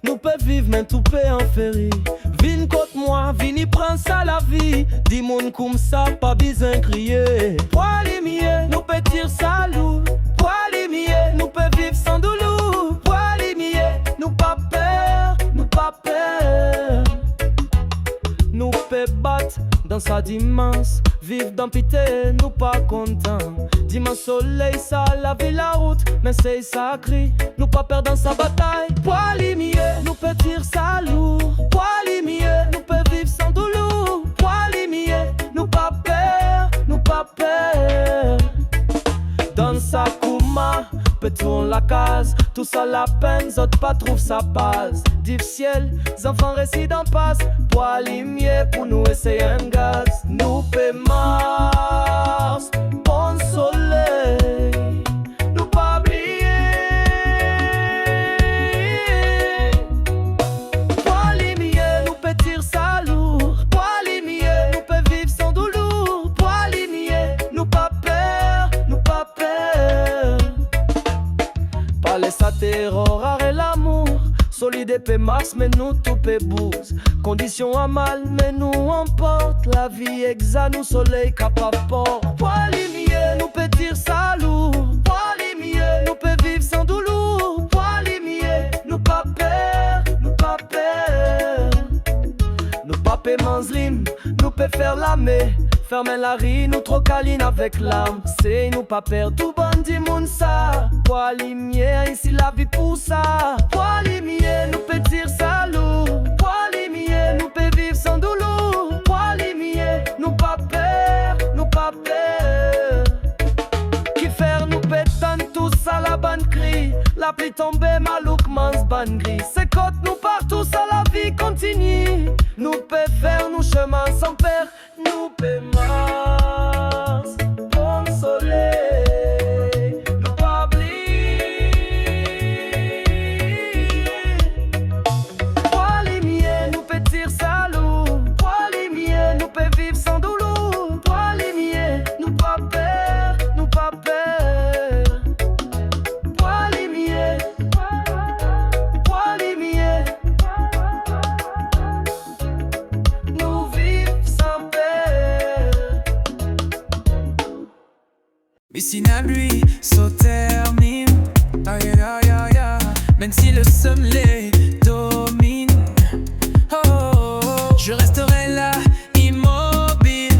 nous peut vivre mais tout peut en féri. Vin contre moi, vini prend ça la vie. Dis moun comme ça, pas besoin crier. Poilimier, nous peut tirer ça loup. Poilimier, nous peut vivre sans douleur. Poilimier, nous pas peur, nous pas peur. Nous peut battre dans sa dimanche. Vivre dans pité, nous pas content. Dimanche soleil, ça lave la route. Mais c'est sacré, nous pas perdre dans sa bataille. Poilimier, nous peut tirer ça lourd. Poilimier, nous peut vivre sans douleur. Poilimier, nous pas peur, nous pas peur. Dans sa kouma, peut tourner la case. Tout ça la peine, autres pas trouve sa base. Difficile, enfants résident passe. Poilimier pour nous essayer un gaz. Nous paie Mars, bon soleil. Nous pas oublier. Poilimier, nous peut tirer ça lourd. Poilimier, nous peut vivre sans douleur. Poilimier, nous pas peur, nous pas peur. Pas laisser sa terror, arrête l'amour. Solide épée Mars, mais nous tout peut bouse. Condition à mal, mais nous emporte. La vie exa, nous soleil capable port. Poilimier, nous peut tirer ça lourd. Poilimier, nous peut vivre sans douleur. Poilimier, nous pas peur, nous pas peur. Nous pas paie manzrim, nous peut faire la mer. Fermer la rue, nous trop câline avec l'âme. C'est nous pas perdre tout bandit moun ça. Poilimier, ici la vie pour ça. Poilimier, nous peut tirer ça lourd. Poilimier, nous peut vivre sans douleur. Poilimier, nous pas peur, nous pas peur. Qui faire nous pétane tous à la bande cri. La pluie tombée, malouk mans ban gris. C'est côte nous partout, ça la vie continue. Nous peut faire nos chemins sans père. Nous paie Mars, bon soleil, nous pas oublier. Poilimier, nous peut tirer ça lourd. Poilimier, nous peut vivre sans douleur. Poilimier, nous pas peur, nous pas peur. Poilimier, poilimier, nous vivons sans peur. Mais si la pluie se termine, aïe aïe aïe aïe, même si le sommeil domine, oh, oh, oh, je resterai là, immobile,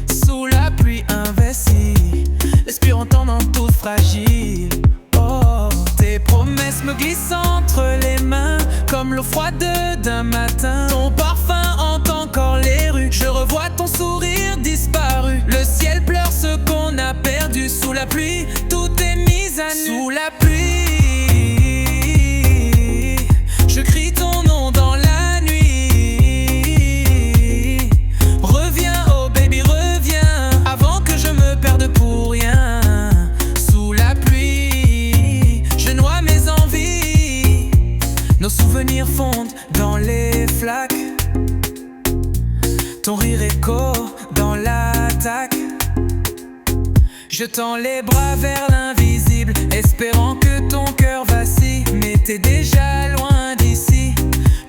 sous la pluie investie, l'esprit entendant tout fragile. Oh, tes promesses me glissent entre les mains, comme l'eau froide d'un matin. Ton parfum hante encore les rues, je revois ton sourire disparu. Le ciel pleure ce qu'on a perdu. Sous la pluie, tout est mis à nu. Sous la pluie, je crie ton nom dans la nuit. Reviens, oh baby, reviens, avant que je me perde pour rien. Sous la pluie, je noie mes envies. Nos souvenirs fondent dans les flaques. Ton rire écho dans l'attaque. Je tends les bras vers l'invisible, espérant que ton cœur vacille. Mais t'es déjà loin d'ici,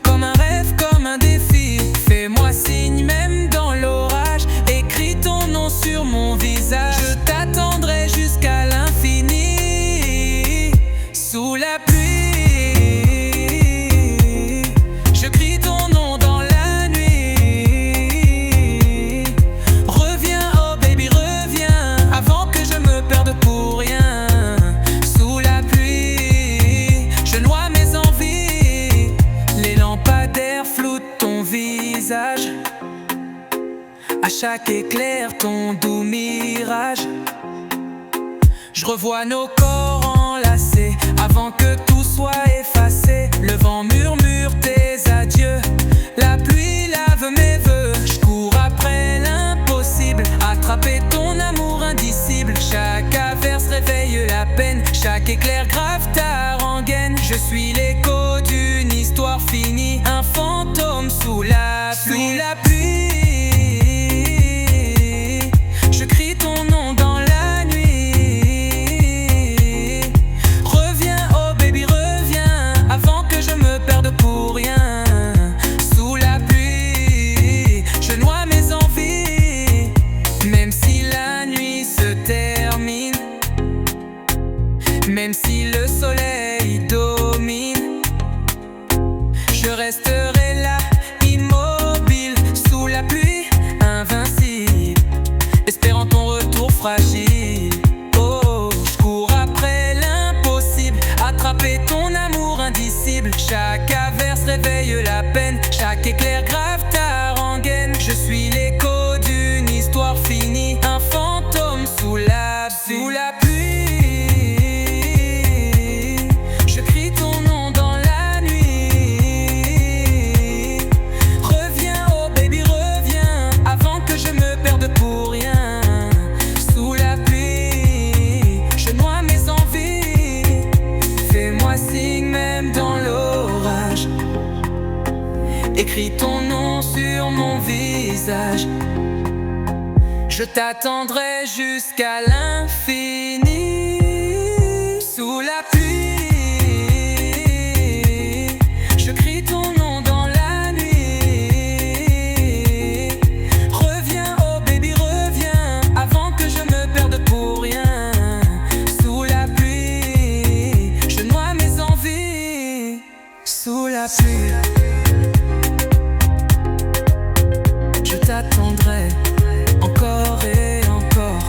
comme un rêve, comme un défi. Fais-moi signe même dans l'orage, écris ton nom sur mon visage. Je t'attendrai jusqu'à l'infini. Sous la pluie, je crie ton nom dans la nuit. Reviens, oh baby, reviens, avant que je me perde pour rien. Sous la pluie, je noie mes envies. Les lampadaires floutent ton visage. À chaque éclair, ton doux mirage. Je revois nos corps enlacés, avant que tout soit effacé. Le vent murmure tes adieux, la pluie lave mes vœux. Je cours après l'impossible, attraper ton amour indicible. Chaque averse réveille la peine, chaque éclair grave ta rengaine. Je suis l'écho d'une histoire finie, un fantôme sous la pluie. Sous la pluie, je crie ton nom dans la nuit. Reviens, oh baby, reviens, avant que je me resterai là, immobile, sous la pluie, invincible, espérant ton retour fragile. Oh, je cours après l'impossible, attraper ton amour indicible. Chaque averse réveille la peine, chaque éclair grave ta rengaine. Je suis l'écho d'une histoire finie, un fantôme sous la pluie. Je crie ton nom dans la nuit. Reviens, oh baby, reviens, avant que je me perde pour rien. Sous la pluie, je noie mes envies. Fais-moi signe même dans l'orage. Écris ton nom sur mon visage. Je t'attendrai jusqu'à l'infini. Sous la pluie, je crie ton nom dans la nuit. Reviens, oh baby, reviens, avant que je me perde pour rien. Sous la pluie, je noie mes envies. Sous la pluie, je t'attendrai encore et encore.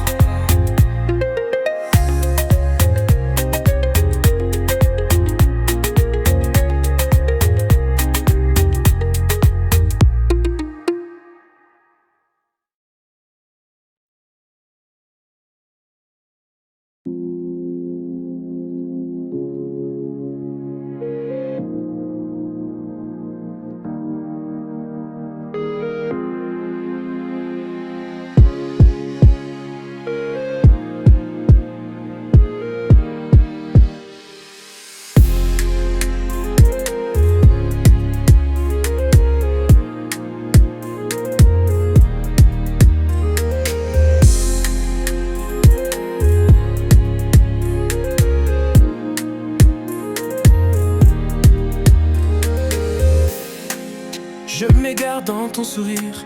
Je m'égare dans ton sourire,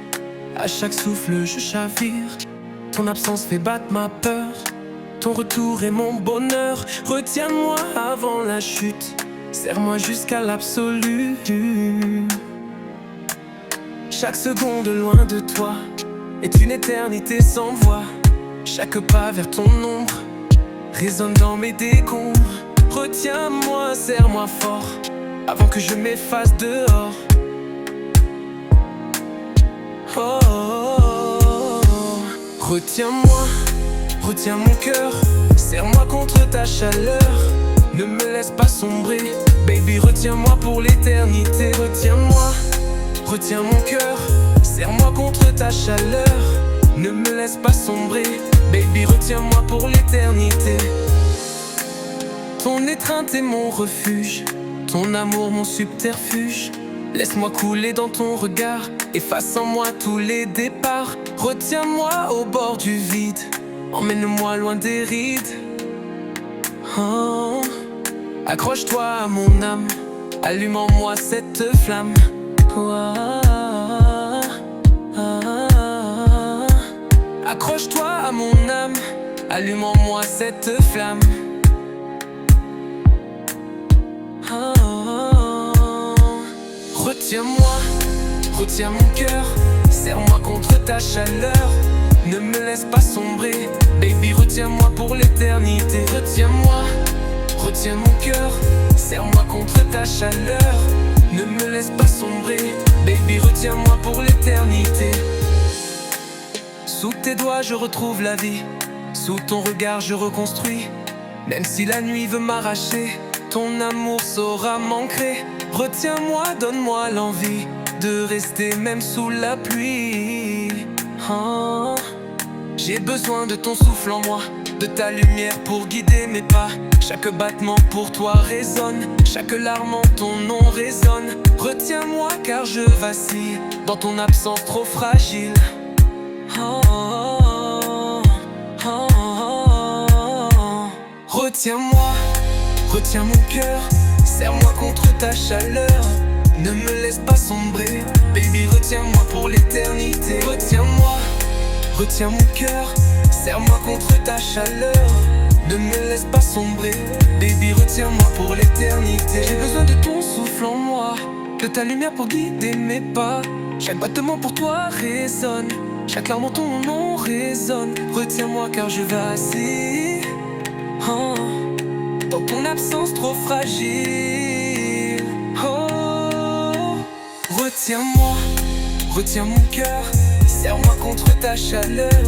à chaque souffle je chavire. Ton absence fait battre ma peur, ton retour est mon bonheur. Retiens-moi avant la chute, serre-moi jusqu'à l'absolu. Chaque seconde loin de toi est une éternité sans voix. Chaque pas vers ton ombre résonne dans mes décombres. Retiens-moi, serre-moi fort, avant que je m'efface dehors. Oh, oh, oh. Retiens-moi, retiens mon cœur, serre-moi contre ta chaleur. Ne me laisse pas sombrer, baby, retiens-moi pour l'éternité. Retiens-moi, retiens mon cœur, serre-moi contre ta chaleur. Ne me laisse pas sombrer, baby, retiens-moi pour l'éternité. Ton étreinte est mon refuge, ton amour mon subterfuge. Laisse-moi couler dans ton regard, efface en moi tous les départs. Retiens-moi au bord du vide, emmène-moi loin des rides. Oh. Accroche-toi à mon âme, allume en moi cette flamme. Oh, ah, ah, ah. Accroche-toi à mon âme, allume en moi cette flamme. Oh. Retiens-moi, retiens mon cœur, serre-moi contre ta chaleur. Ne me laisse pas sombrer, baby, retiens-moi pour l'éternité. Retiens-moi, retiens mon cœur, serre-moi contre ta chaleur. Ne me laisse pas sombrer, baby, retiens-moi pour l'éternité. Sous tes doigts je retrouve la vie, sous ton regard je reconstruis. Même si la nuit veut m'arracher, ton amour saura m'ancrer. Retiens-moi, donne-moi l'envie de rester même sous la pluie. Oh. J'ai besoin de ton souffle en moi, de ta lumière pour guider mes pas. Chaque battement pour toi résonne, chaque larme en ton nom résonne. Retiens-moi car je vacille dans ton absence trop fragile. Oh, oh, oh, oh, oh. Retiens-moi, retiens mon cœur, serre-moi contre ta chaleur. Ne me laisse pas sombrer, baby, retiens-moi pour l'éternité. Retiens-moi, retiens mon cœur, serre-moi contre ta chaleur. Ne me laisse pas sombrer, baby, retiens-moi pour l'éternité. J'ai besoin de ton souffle en moi, que ta lumière pour guider mes pas. Chaque battement pour toi résonne, chaque larme en ton nom résonne. Retiens-moi car je vacille, oh, dans ton absence trop fragile. Oh, retiens-moi, retiens mon cœur, serre-moi contre ta chaleur.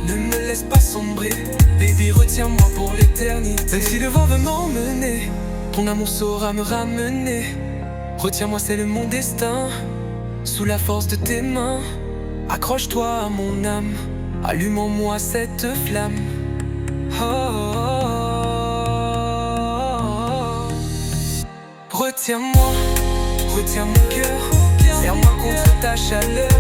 Ne me laisse pas sombrer, baby, retiens-moi pour l'éternité. Même si le vent veut m'emmener, ton amour saura me ramener. Retiens-moi, c'est mon destin, sous la force de tes mains. Accroche-toi à mon âme, allume en moi cette flamme. Oh, oh, oh. Retiens-moi, retiens mon cœur, serre-moi contre ta chaleur.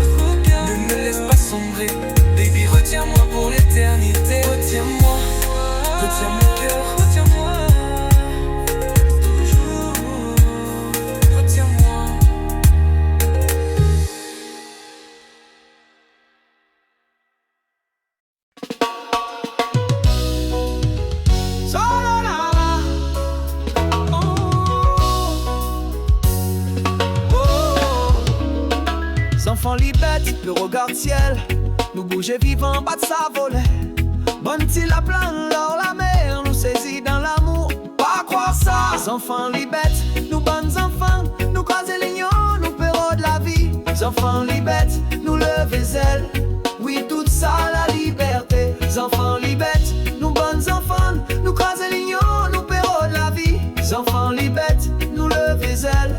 Ne me laisse pas sombrer, baby, retiens-moi pour l'éternité. Retiens-moi, retiens mon cœur, retiens-moi toujours, retiens-moi. Enfants libette, le regard ciel, nous bouger vivants, bas de sa volée. Bonne t'il la plein, l'or la mer, nous saisit dans l'amour, pas croire ça. Enfants libette, nous bonnes enfants, nous croiser les lions, nous perros de la vie. Enfants libette, nous lever ailes, oui toute ça la liberté. Enfants libette, nous bonnes enfants, nous croiser les lions, nous perros de la vie. Enfants libette, nous lever ailes,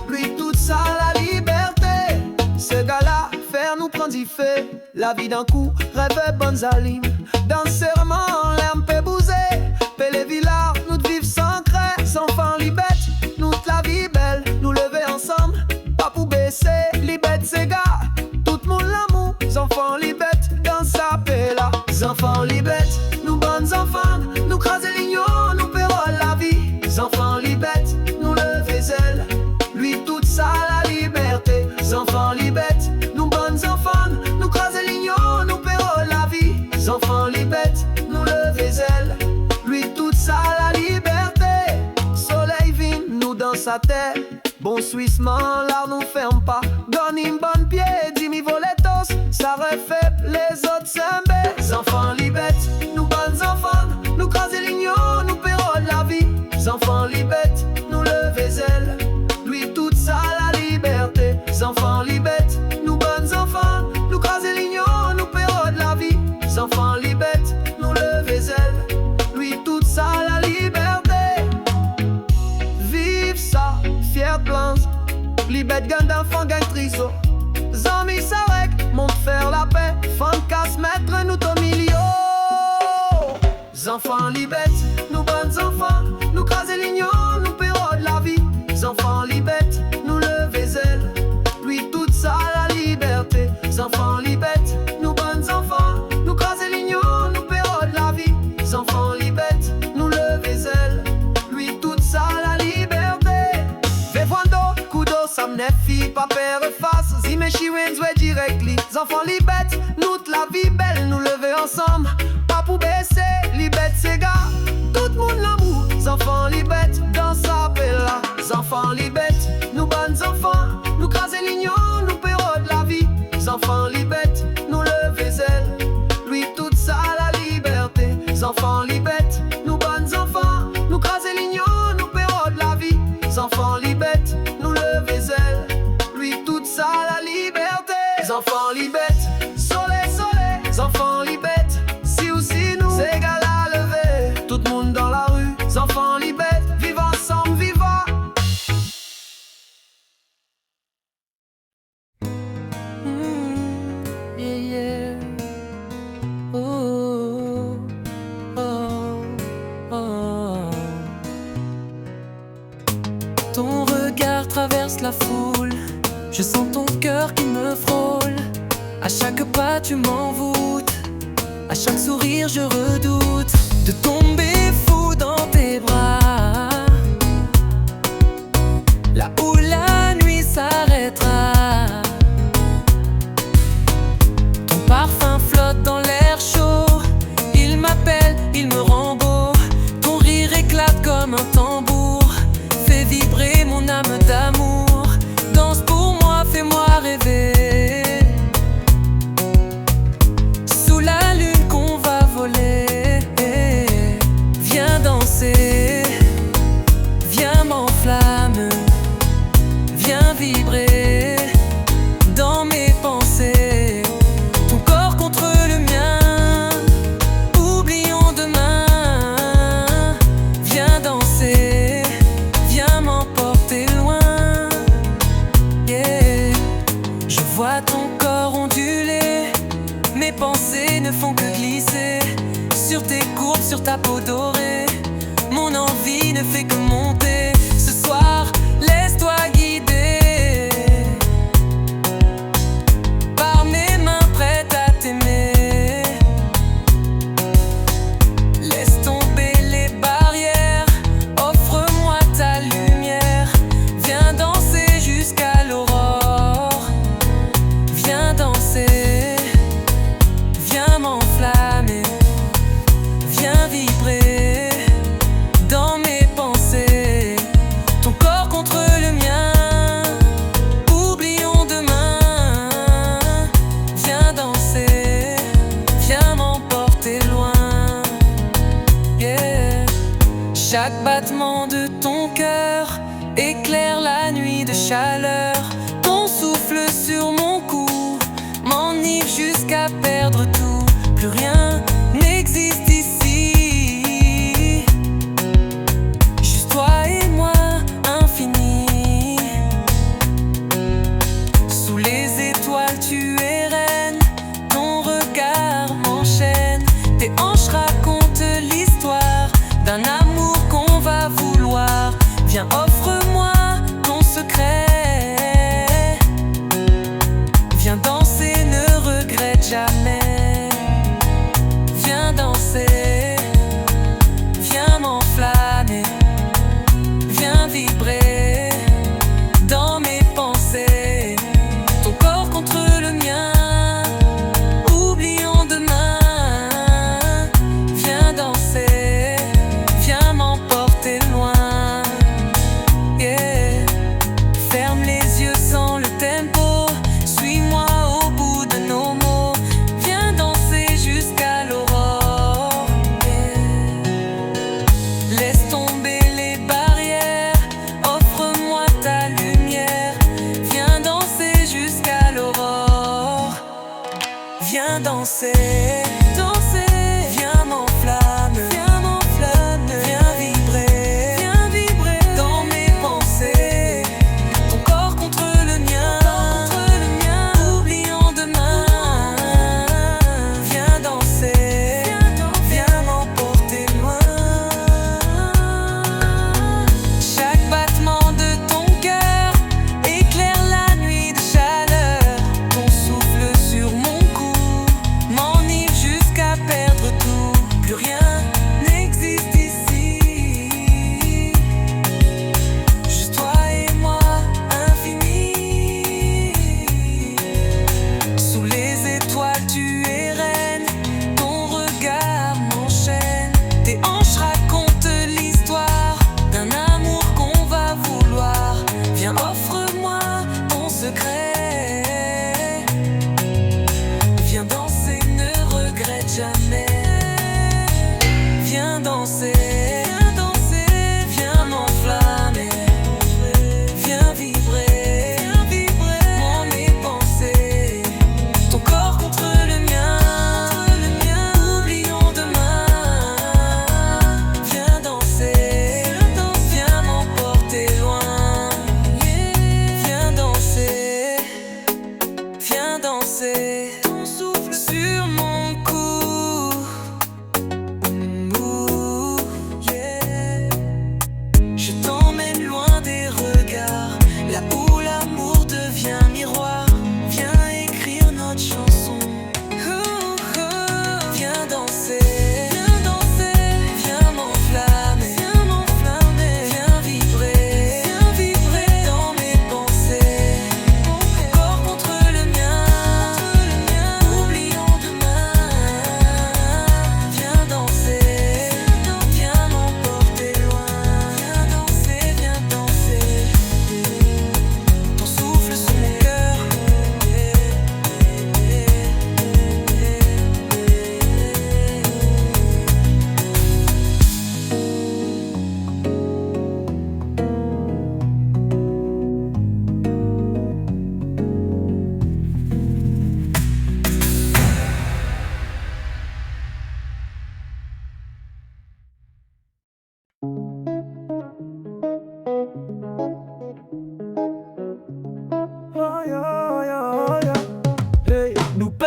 lui toute ça la liberté. Ce gars-là, faire nous prendre y fait la vie d'un coup, rêve bonnes alimes. Dans serment, l'herbe peut bouser, paie les villards, nous de vivre sans craie. Enfants libette, nous de la vie belle, nous lever ensemble, pas pour baisser. Libette ces gars, tout le monde l'amour. Enfants libette, dans sa paix là. Enfants libette, nous bonnes enfants, nous craser l'ignon, nous paierons la vie. Enfants libette, nous lever ailes, lui toute ça la liberté. Enfants libette, nous bonnes enfants, nous craser l'ignon, nous paierons la vie. Enfants libette, nous lever ailes, lui toute ça la liberté. Soleil vient, nous dans sa terre, bon suissement, l'art nous ferme pas. Donne une bonne pied, dis-mi voletos, ça refait les autres sembés. Enfants libette, nous bonnes enfants, nous craser l'ignon, nous paierons la vie. Enfants libette, nous lever ailes, lui toute ça la liberté. Enfants libette, nous bonnes enfants, nous craser l'ignon, nous paierons de la vie. Enfants libette, nous lever ailes, lui toute ça la liberté. Vive ça, fier plans, libette gagne d'enfants, gagne triso. Zami Sarek, monte faire la paix, fan casse mettre nous au milieu. Enfants libette, nous bonnes enfants, nous craser l'ignon, nous paierons de la vie. Enfants libette, nous lever ailes, lui toute ça la liberté. Enfants libette, nous bonnes enfants, nous craser l'ignon, nous paierons de la vie. Enfants libette, nous lever ailes, lui toute ça la liberté. Vevando, kudo, samnefi, pas père face, zimeshi wenzwe directly. Enfants libette, nous la vie belle, nous lever ensemble, pas pour baisser. Libette ces gars, tout le monde l'amour. Enfants libette, dans sa paix là. Enfants libette, nous bonnes enfants, nous craser l'ignon, nous paierons de la vie. Enfants libette, nous lever ailes, lui toute ça la liberté. Enfants libette, nous bonnes enfants, nous craser l'ignon, nous paierons de la vie. Enfants libette, nous lever ailes, lui toute ça la liberté. Enfants libette, soleil, soleil. Enfants libette, si ou si nous, c'est égal à lever. Tout le monde dans la rue, enfants libette, vive ensemble, viva. Yeah, yeah. Oh, oh, oh. Ton regard traverse la foule, je sens ton cœur qui me frôle. À chaque pas tu m'envoûtes, à chaque sourire je redoute de tomber fou dans tes bras. Là où la nuit s'arrêtera, ton parfum flotte dans l'air chaud. Il m'appelle, il me rend beau. Ton rire éclate comme un tambour, fait vibrer mon âme d'amour. vibrer dans mes pensées. Ton corps contre le mien, oublions demain. Viens danser, viens m'emporter loin. Yeah. Je vois ton corps onduler, mes pensées ne font que glisser sur tes courbes, sur ta peau dorée. Mon envie ne fait que monter. Ce soir, laisse-toi guider par mes mains prêtes à t'aimer. Laisse tomber les barrières, offre-moi ta lumière. Viens danser jusqu'à l'aurore. Viens danser, viens m'enflammer. Viens vibrer dans mes pensées. Ton corps contre le mien, oublions demain. Viens danser, viens m'emporter loin. Yeah. Chaque battement de ton cœur éclaire la nuit de chaleur. Ton souffle sur mon cou m'enivre jusqu'à perdre tout. Plus rien n'existe ici, juste toi et moi, infini. Sous les étoiles tu es reine, ton regard m'enchaîne. Tes hanches racontent l'histoire d'un amour qu'on va vouloir. Viens, offre-moi ton secret. Viens danser, ne regrette jamais. Viens danser, viens m'enflammer. Viens vibrer dans mes pensées. Ton corps contre le mien, oublions demain. Viens danser, viens m'emporter loin. Yeah. Ferme les yeux sans le tempo, suis-moi au bout de nos mots. Viens danser jusqu'à l'aurore. Yeah. Laisse tomber les barrières, offre-moi ta lumière. Viens danser jusqu'à l'aurore. Viens danser, danser. Viens m'enflammer, viens m'enflammer. Viens vibrer dans mes pensées. Ton corps contre le mien, oublions demain. Viens danser, viens m'emporter loin. Chaque battement de ton cœur éclaire la nuit de chaleur. Ton souffle sur mon cou m'enivre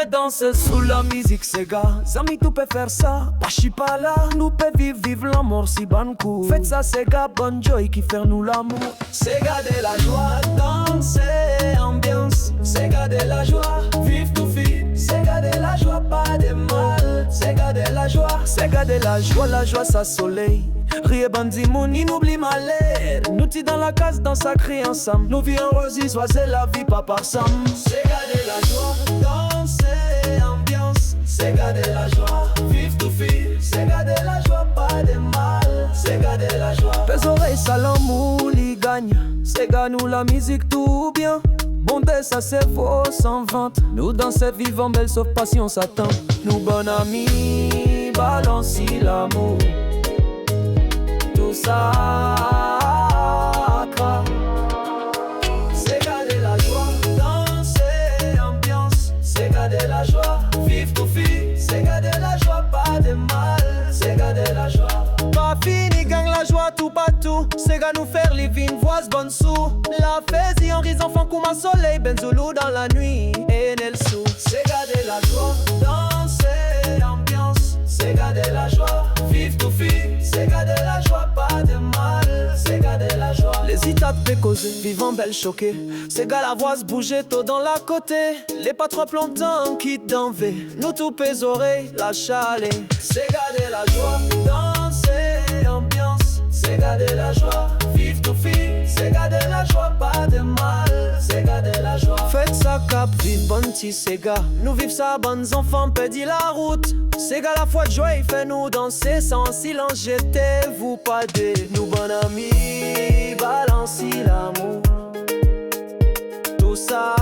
peut danser sous la musique Sega. Zami tout peut faire ça, pas je suis pas là. Nous peut vivre l'amour si bon coup. Faites ça Sega, bon joy qui fait nous l'amour. Sega de la joie, danser, ambiance. Sega de la joie, vive tout fit. Sega de la joie, pas de mal. Sega de la joie, Sega de la joie ça soleil. Rire bandit moun, inoublié malheur. Nous t'y dans la case, dans sa crie ensemble. Nous vie heureuse, c'est la vie pas par somme. Sega de la joie, danser, ambiance. Sega de la joie, vive tout fit. Sega de la joie, pas de mal. Sega de la joie. Pes oreilles, ça l'amour, il gagne. Sega nous la musique tout bien. Bonté, ça c'est faux, sans vente. Nous dans cette vivant belle, sauf passion, s'attend. Nous bon amis, balance l'amour. Tout ça Sega de la joie, danser, ambiance. Sega de la joie, vive tout fit. Sega de la joie, pas de mal. Sega de la joie. Pas fini, gang la joie tout partout. Sega nous faire les vignes, voix bonne sous. La fête en risant, enfant comme un soleil. Benzoulou dans la nuit et Nelsou. Sega de la joie, danser, ambiance. Sega de la joie, vive tout fit. Sega de la joie, pas de mal. Sega de la joie. Les étapes fait causer, vivant belle choquée. Sega la voix se bouger tôt dans la côté. Les pas trop longtemps quitte d'envie. Nous tout pèse oreilles, la chalet. Sega de la joie, danser, ambiance. Sega de la joie, vive tout fit. Sega de la joie, pas de mal. Sega de la joie. Faites ça cap, vive bon petit Sega. Nous vivons ça, bonnes enfants, pédit la route. Sega la foi de joie, il fait nous danser sans silence. J'étais vous pas des nous bon amis, balance l'amour. Tout ça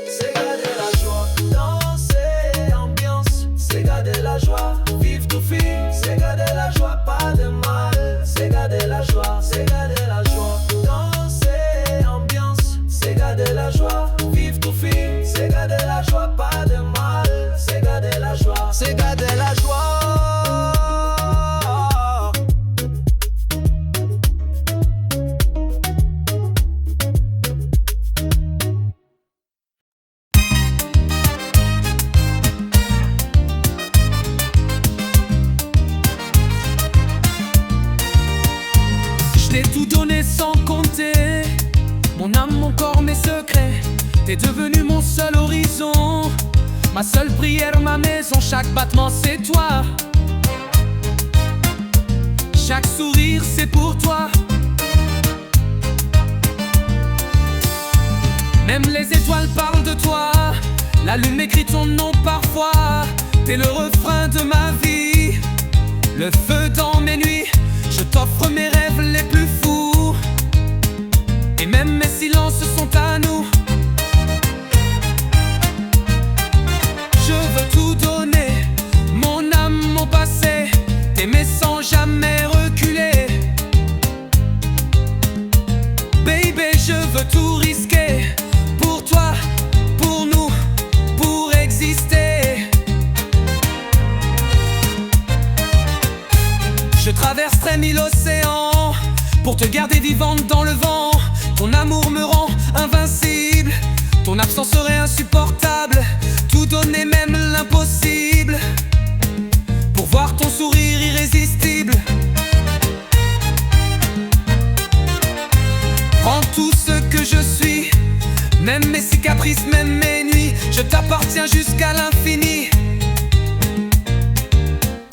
Sega de la joie, danser, ambiance. Sega de la joie, vive tout fit. Sega de la joie, pas de mal. Sega de la joie, Sega de la joie, danser, ambiance. Sega de la joie, vive tout fit. Sega de la joie, pas de mal. Sega de la joie, Sega de la joie. Je t'ai tout donné sans compter. Mon âme, mon corps, mes secrets. T'es devenu mon seul horizon. Ma seule prière, ma maison. Chaque battement, c'est toi. Chaque sourire, c'est pour toi. Même les étoiles parlent de toi. La lune écrit ton nom parfois. T'es le refrain de ma vie, le feu dans mes nuits. Je t'offre mes rêves les plus fous. Et même mes silences sont à nous. Je veux tout donner, mon âme, mon passé. T'aimer sans jamais reculer. Baby, je veux tout risquer. Pour toi, pour nous, pour exister. Je traverserai 1000 océans pour te garder vivante dans le vent. Ton amour me rend invincible. Ton absence serait insupportable. Tout donner, même l'impossible, pour voir ton sourire irrésistible. Prends tout ce que je suis, même mes cicatrices, même mes nuits. Je t'appartiens jusqu'à l'infini.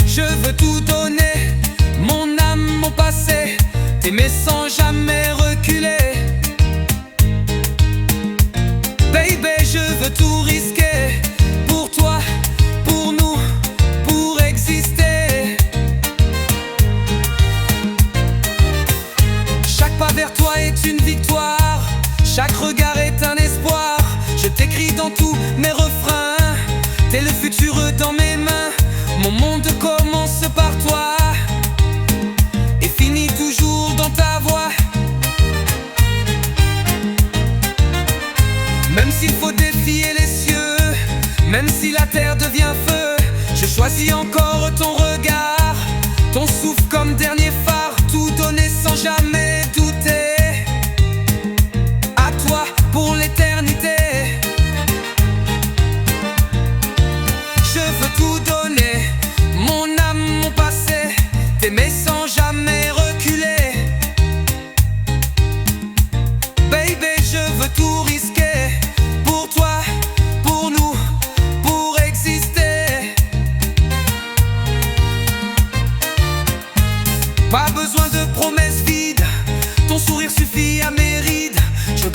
Je veux tout donner, mon âme, mon passé. T'aimer sans jamais reculer. Baby, je veux tout risquer. Pour toi, pour nous, pour exister. Chaque pas vers toi est une victoire. Chaque regard est un espoir. Je t'écris dans tous mes refrains. T'es le futur dans mes mains. Mon monde commence par toi et finit toujours dans ta voix. Même s'il faut défier les cieux, même si la terre devient feu, je choisis encore ton regard, ton souffle comme dernier phare. Tout donner sans jamais douter. À toi pour l'éternité.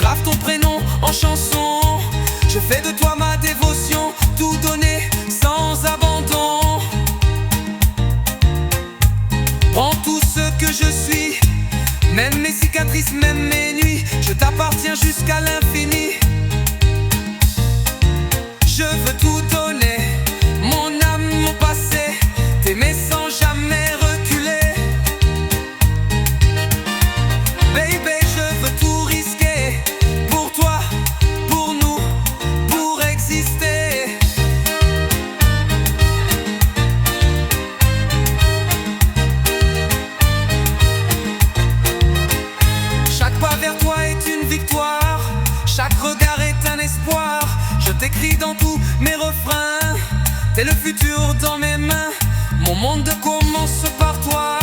grave ton prénom en chanson. Je fais de toi ma dévotion, tout donner sans abandon. Prends tout ce que je suis, même mes cicatrices, même mes nuits. Je t'appartiens jusqu'à l'infini. Je veux tout donner, mon âme, mon passé, t'aimer sans jamais reculer. Baby, je veux tout risquer, pour toi, pour nous, pour exister. Chaque pas vers toi est une victoire, chaque regard est un espoir. Je t'écris dans tous mes refrains, t'es le futur dans mes mains. Mon monde commence par toi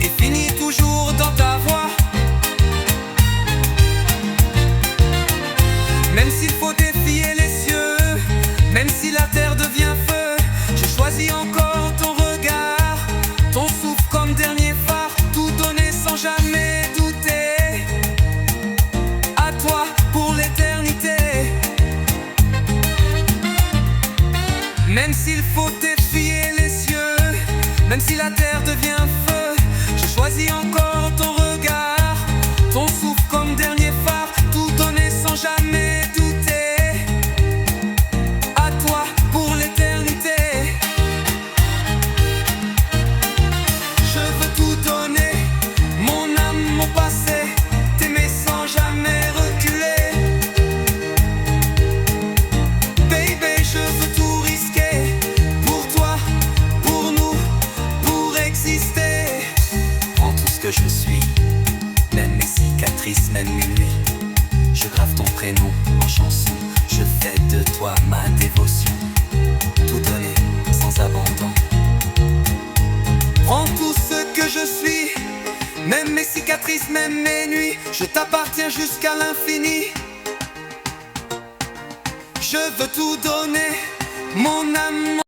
et finit toujours dans ta voix. Même s'il faut défier les cieux, même si la terre devient feu, je choisis encore ton regard, ton souffle comme dernier phare, tout donner sans jamais douter. À toi pour l'éternité. Même s'il faut défier les cieux, même si la terre devient feu, je choisis encore ton regard, ton souffle comme dernier phare, tout donner sans jamais douter. À toi pour l'éternité. Je veux tout donner, mon âme, mon passé, t'aimer sans jamais reculer. Baby, je veux tout risquer, pour toi, pour nous, pour exister. Prends tout ce que je suis, même mes cicatrices, même mes nuits. Je grave ton prénom en chanson, je fais de toi ma dévotion, tout donner sans abandon. Prends tout ce que je suis, même mes cicatrices, même mes nuits. Je t'appartiens jusqu'à l'infini. Je veux tout donner, mon âme.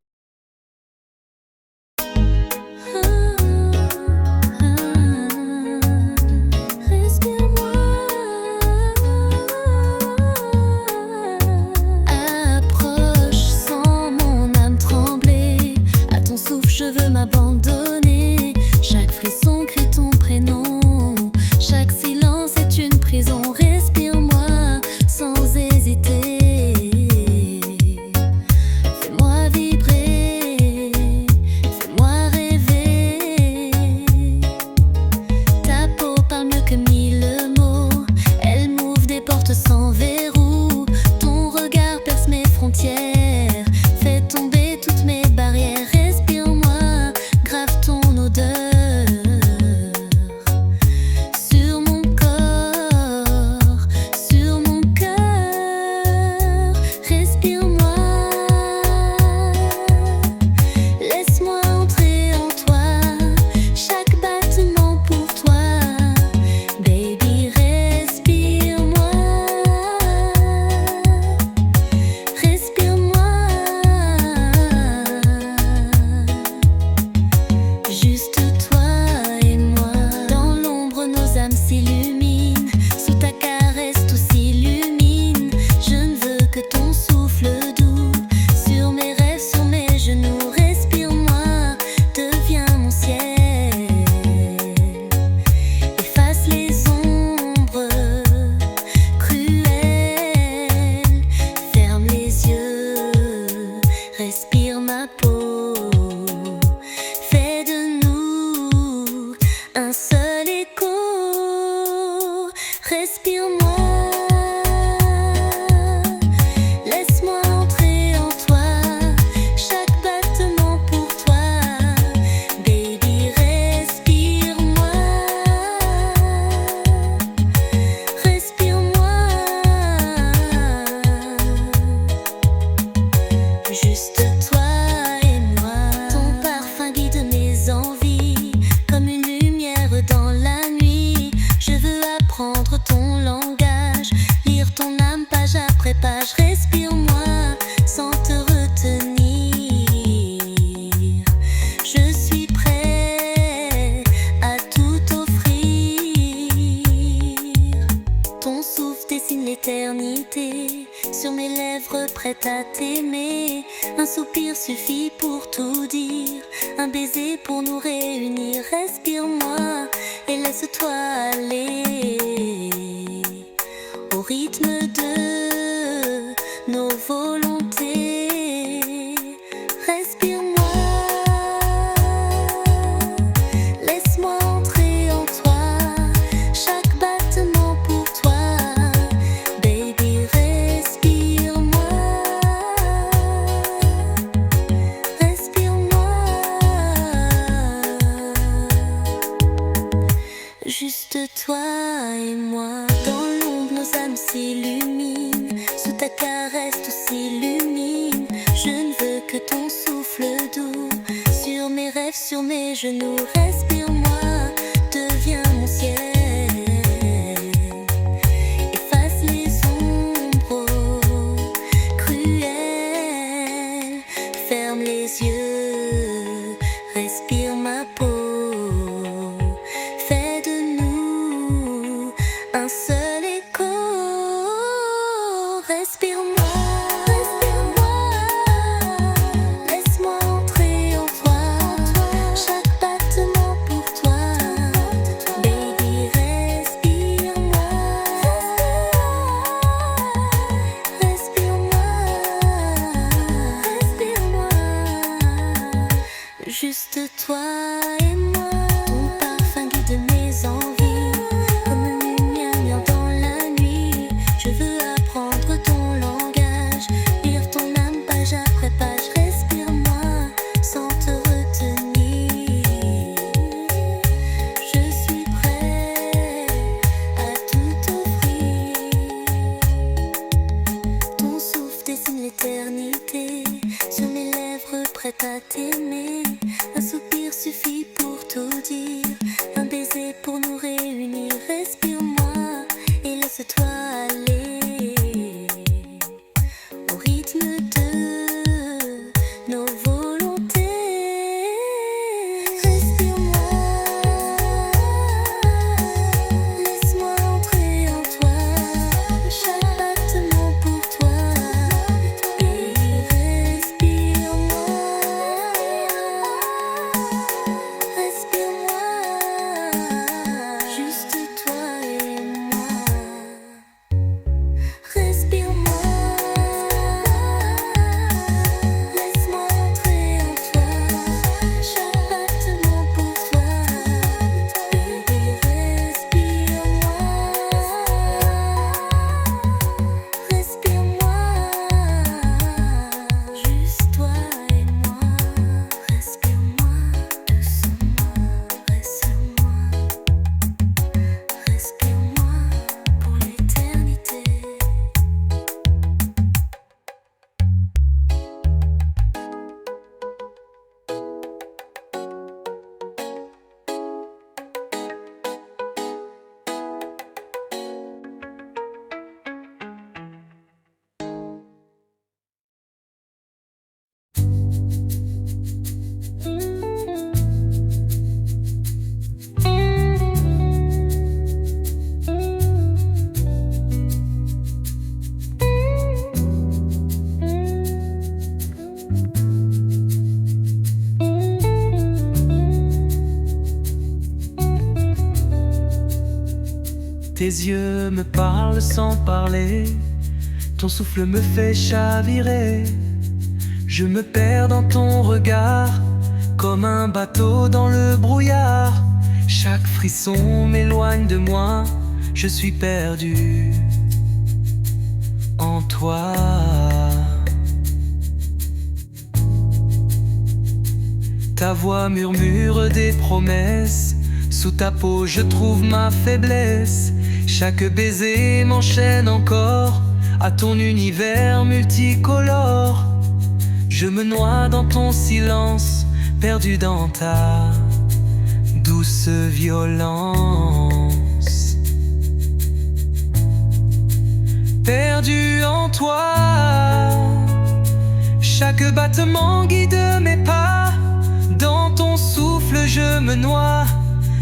Approche sans mon âme trembler. À ton souffle je veux m'abandonner. Chaque frisson crie ton prénom. Chaque silence est une prison. Respire-moi sans hésiter. Fais-moi vibrer, fais-moi rêver. Ta peau parle mieux que mille mots. Elle m'ouvre des portes sans verrou. Ton regard perce mes frontières, fait tomber toutes mes barrières. Respire-moi, grave ton odeur sur mon corps, sur mon cœur. Respire-moi, laisse-moi entrer en toi, chaque battement pour toi. Baby, respire-moi, respire-moi. Juste toi et moi. Dans l'ombre nos âmes s'illuminent, sous ta caresse tout s'illumine. Je ne veux que ton souffle doux, sur mes rêves, sur mes genoux. Respire-moi, deviens mon ciel. Efface les ombres cruelles, ferme les yeux, respire ma peau. Fais de nous un seul écho. Respire-moi, laisse-moi entrer en toi, chaque battement pour toi. Baby, respire-moi, respire-moi. Juste toi et moi. Ton parfum guide mes envies, comme une lumière dans la nuit. Je veux apprendre ton langage. prête à t'aimer. Un soupir suffit pour tout dire, un baiser pour nous réunir. Respire-moi et laisse-toi aller au rythme de nos volontés. Respire-moi, laisse-moi entrer en toi, chaque battement pour toi. Baby, respire-moi, respire-moi. Juste toi et moi. Dans l'ombre, nos âmes s'illuminent, sous ta caresse tout s'illumine. Je ne veux que ton souffle doux sur mes rêves, sur mes genoux. Respire-moi, deviens mon ciel. Efface les ombres cruelles. Ferme les yeux, respire ma peau. Fais de nous un seul écho. Respire-moi, respire-moi, laisse-moi entrer en toi, chaque battement pour toi. Baby, respire-moi, respire-moi, respire-moi. Juste toi et moi. Ton parfum guide mes envies, comme une lumière dans la nuit. Je veux apprendre ton langage, lire ton âme page après page. Respire-moi sans te retenir. Je suis prêt à tout offrir. Ton souffle dessine l'éternité sur mes lèvres, prête à t'aimer. Un soupir suffit pour tout dire, un baiser pour nous réunir. Respire-moi et laisse-toi aller au rythme de nos volontés. Respire-moi, laisse-moi entrer en toi, chaque battement pour toi. Et respire-moi, respire-moi, juste toi et moi. Respire-moi, laisse-moi entrer en toi, chaque battement pour toi. Baby, respire-moi, respire-moi, juste toi et moi. Respire-moi doucement, reste-moi, respire-moi pour l'éternité. Tes yeux me parlent sans parler, ton souffle me fait chavirer. Je me perds dans ton regard, comme un bateau dans le brouillard. Chaque frisson m'éloigne de moi, je suis perdu en toi. Ta voix murmure des promesses, sous ta peau je trouve ma faiblesse. Chaque baiser m'enchaîne encore à ton univers multicolore. Je me noie dans ton silence, perdu dans ta douce violence. Perdu en toi, chaque battement guide mes pas. Dans ton souffle je me noie.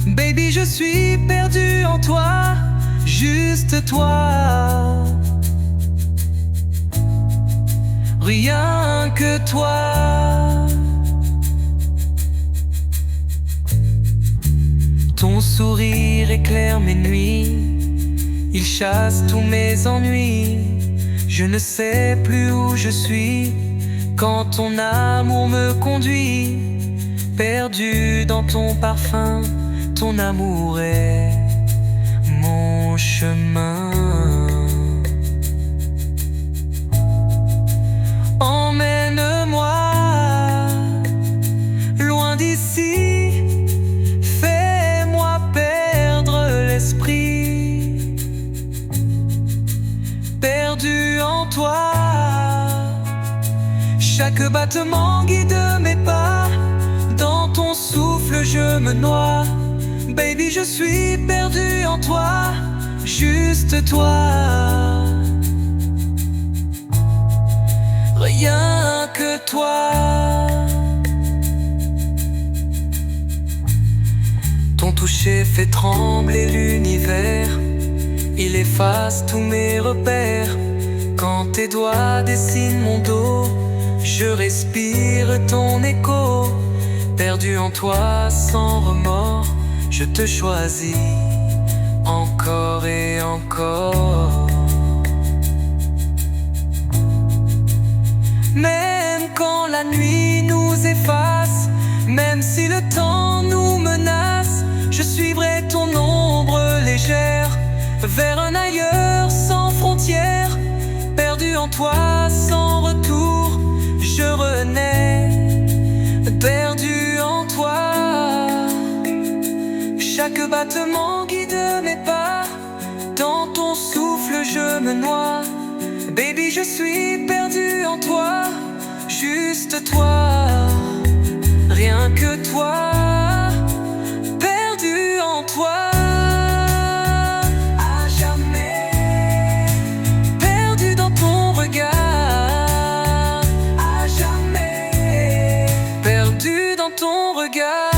Baby, je suis perdu en toi, juste toi. rien que toi. Ton sourire éclaire mes nuits, il chasse tous mes ennuis. Je ne sais plus où je suis quand ton amour me conduit. Perdu dans ton parfum, ton amour est mon chemin. Emmène-moi loin d'ici, fais-moi perdre l'esprit. Perdu en toi, chaque battement guide mes pas. Dans ton souffle je me noie. Baby, je suis perdu en toi, juste toi. Rien que toi. Ton toucher fait trembler l'univers, il efface tous mes repères. Quand tes doigts dessinent mon dos, je respire ton écho. Perdu en toi sans remords, je te choisis encore et encore. Même quand la nuit nous efface, même si le temps nous menace, je suivrai ton ombre légère vers un ailleurs sans frontières. Perdu en toi sans retour, je renais. Perdu en toi, chaque battement guide mes pas. Dans ton souffle je me noie. Baby, je suis perdu en toi, juste toi, rien que toi. Perdu en toi, à jamais. Perdu dans ton regard, à jamais. Perdu dans ton regard.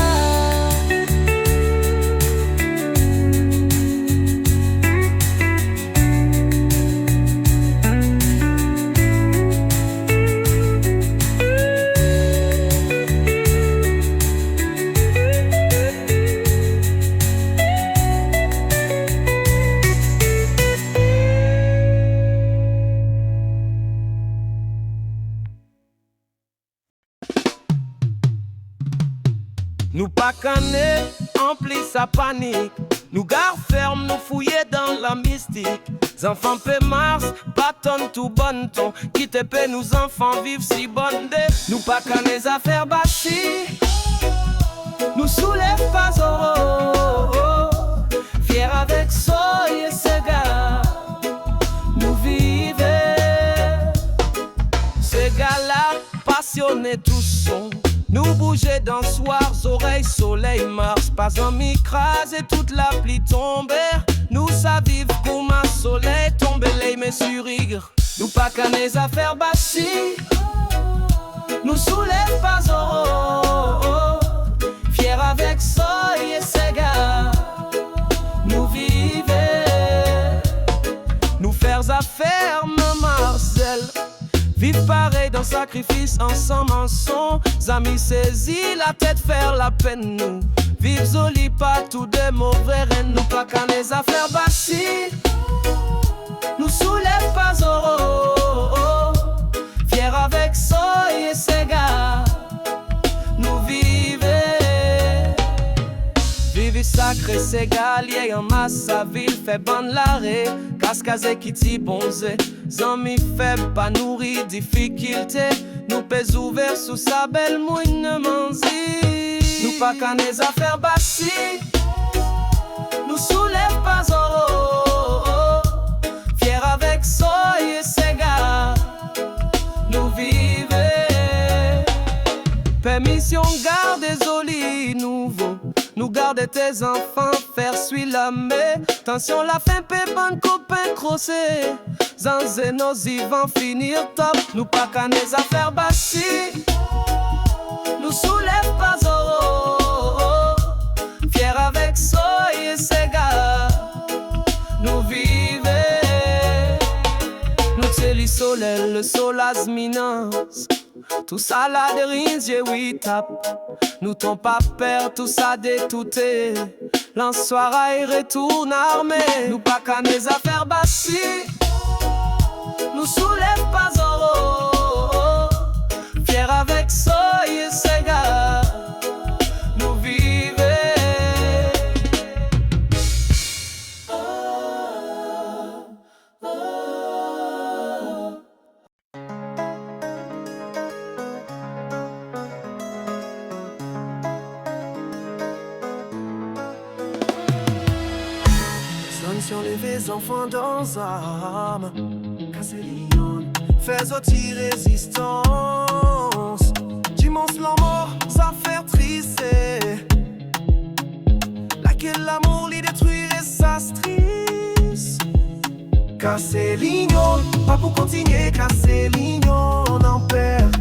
Nous pas canner, emplis sa panique. Nous garde ferme, nous fouiller dans la mystique. Enfants paient Mars, bâton tout bon ton. Qui te paie nous enfants vivent si bonne dé. Nous pas canner affaires bâties. Nous soulève pas Zoro. Fier avec Soy et Sega. Nous vivons. Ces gars-là, passionnés tous sont. Nous bouger dans soir, oreilles, soleil, Mars. Pas un micrase et toute la pluie tombe. Nous saviv comme un soleil tombe, les mais sur Igre. Nous pas qu'à les affaires bâties. Nous soulève pas Zoro. Fier avec Soy et Sega. Nous vivons. Nous faire affaires, Marcel. Vive pareil dans sacrifice, ensemble en son. Amis saisis la tête, faire la peine nous. Vive Zoli, pas tout de mauvais reines. Nous pas qu'à les affaires bâties. Nous soulève pas Zoro. Fier avec Soy et Sega. Nous vivons. Vive sacré Sega, lié en masse, sa ville fait bonne l'arrêt. Cascazé qui t'y bonzé. Zami faible, pas nourri, difficulté. Nous pèse ouvert sous sa belle mouine manzi. Nous pas qu'à les affaires bâties. Nous soulève pas Zoro. Fier avec Soy et Sega. Nous vivons. Permission garde Zoli nouveau. Nous garder tes enfants, faire suivre la main. Attention la fin, bonne copain crossé. Zanzé nos vont finir top. Nous pas qu'à les affaires bâties. Nous soulève pas Zoro. Fier avec Soy et Sega. Nous vivons. Nous t'élis soleil, le solas minence. Tout ça la dérine, oui tape. Nous t'en pas peur, tout ça détouté. L'un soir il retourne armé. Nous pas qu'à les affaires bassi. Nous soulève pas zéro. Fier avec Soy et Sega. Nous vivons. Sur les enfants dans armes, casser l'ignon, fais aussi résistance. Dimanche la mort, ça fait triste. Laquelle l'amour les détruirait, ça stresse. Casser l'ignon, pas pour continuer, casser l'ignon, on en perd.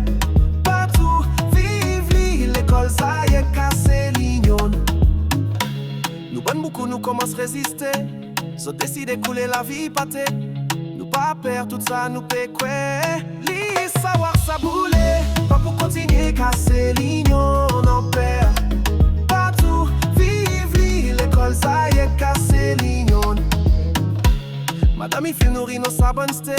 Partout, vive l'école, ça y est, casser l'ignon. Nous bonnes beaucoup, nous commence à résister. So décide couler la vie pâté. Nous pas perdre tout ça, nous paie quoi. Li savoir ça bouler. Pas pour continuer casser l'ignon, on en perd. Partout, vive l'école, ça y est, casser l'ignon. Madame il fait nourrir nos sabonsté.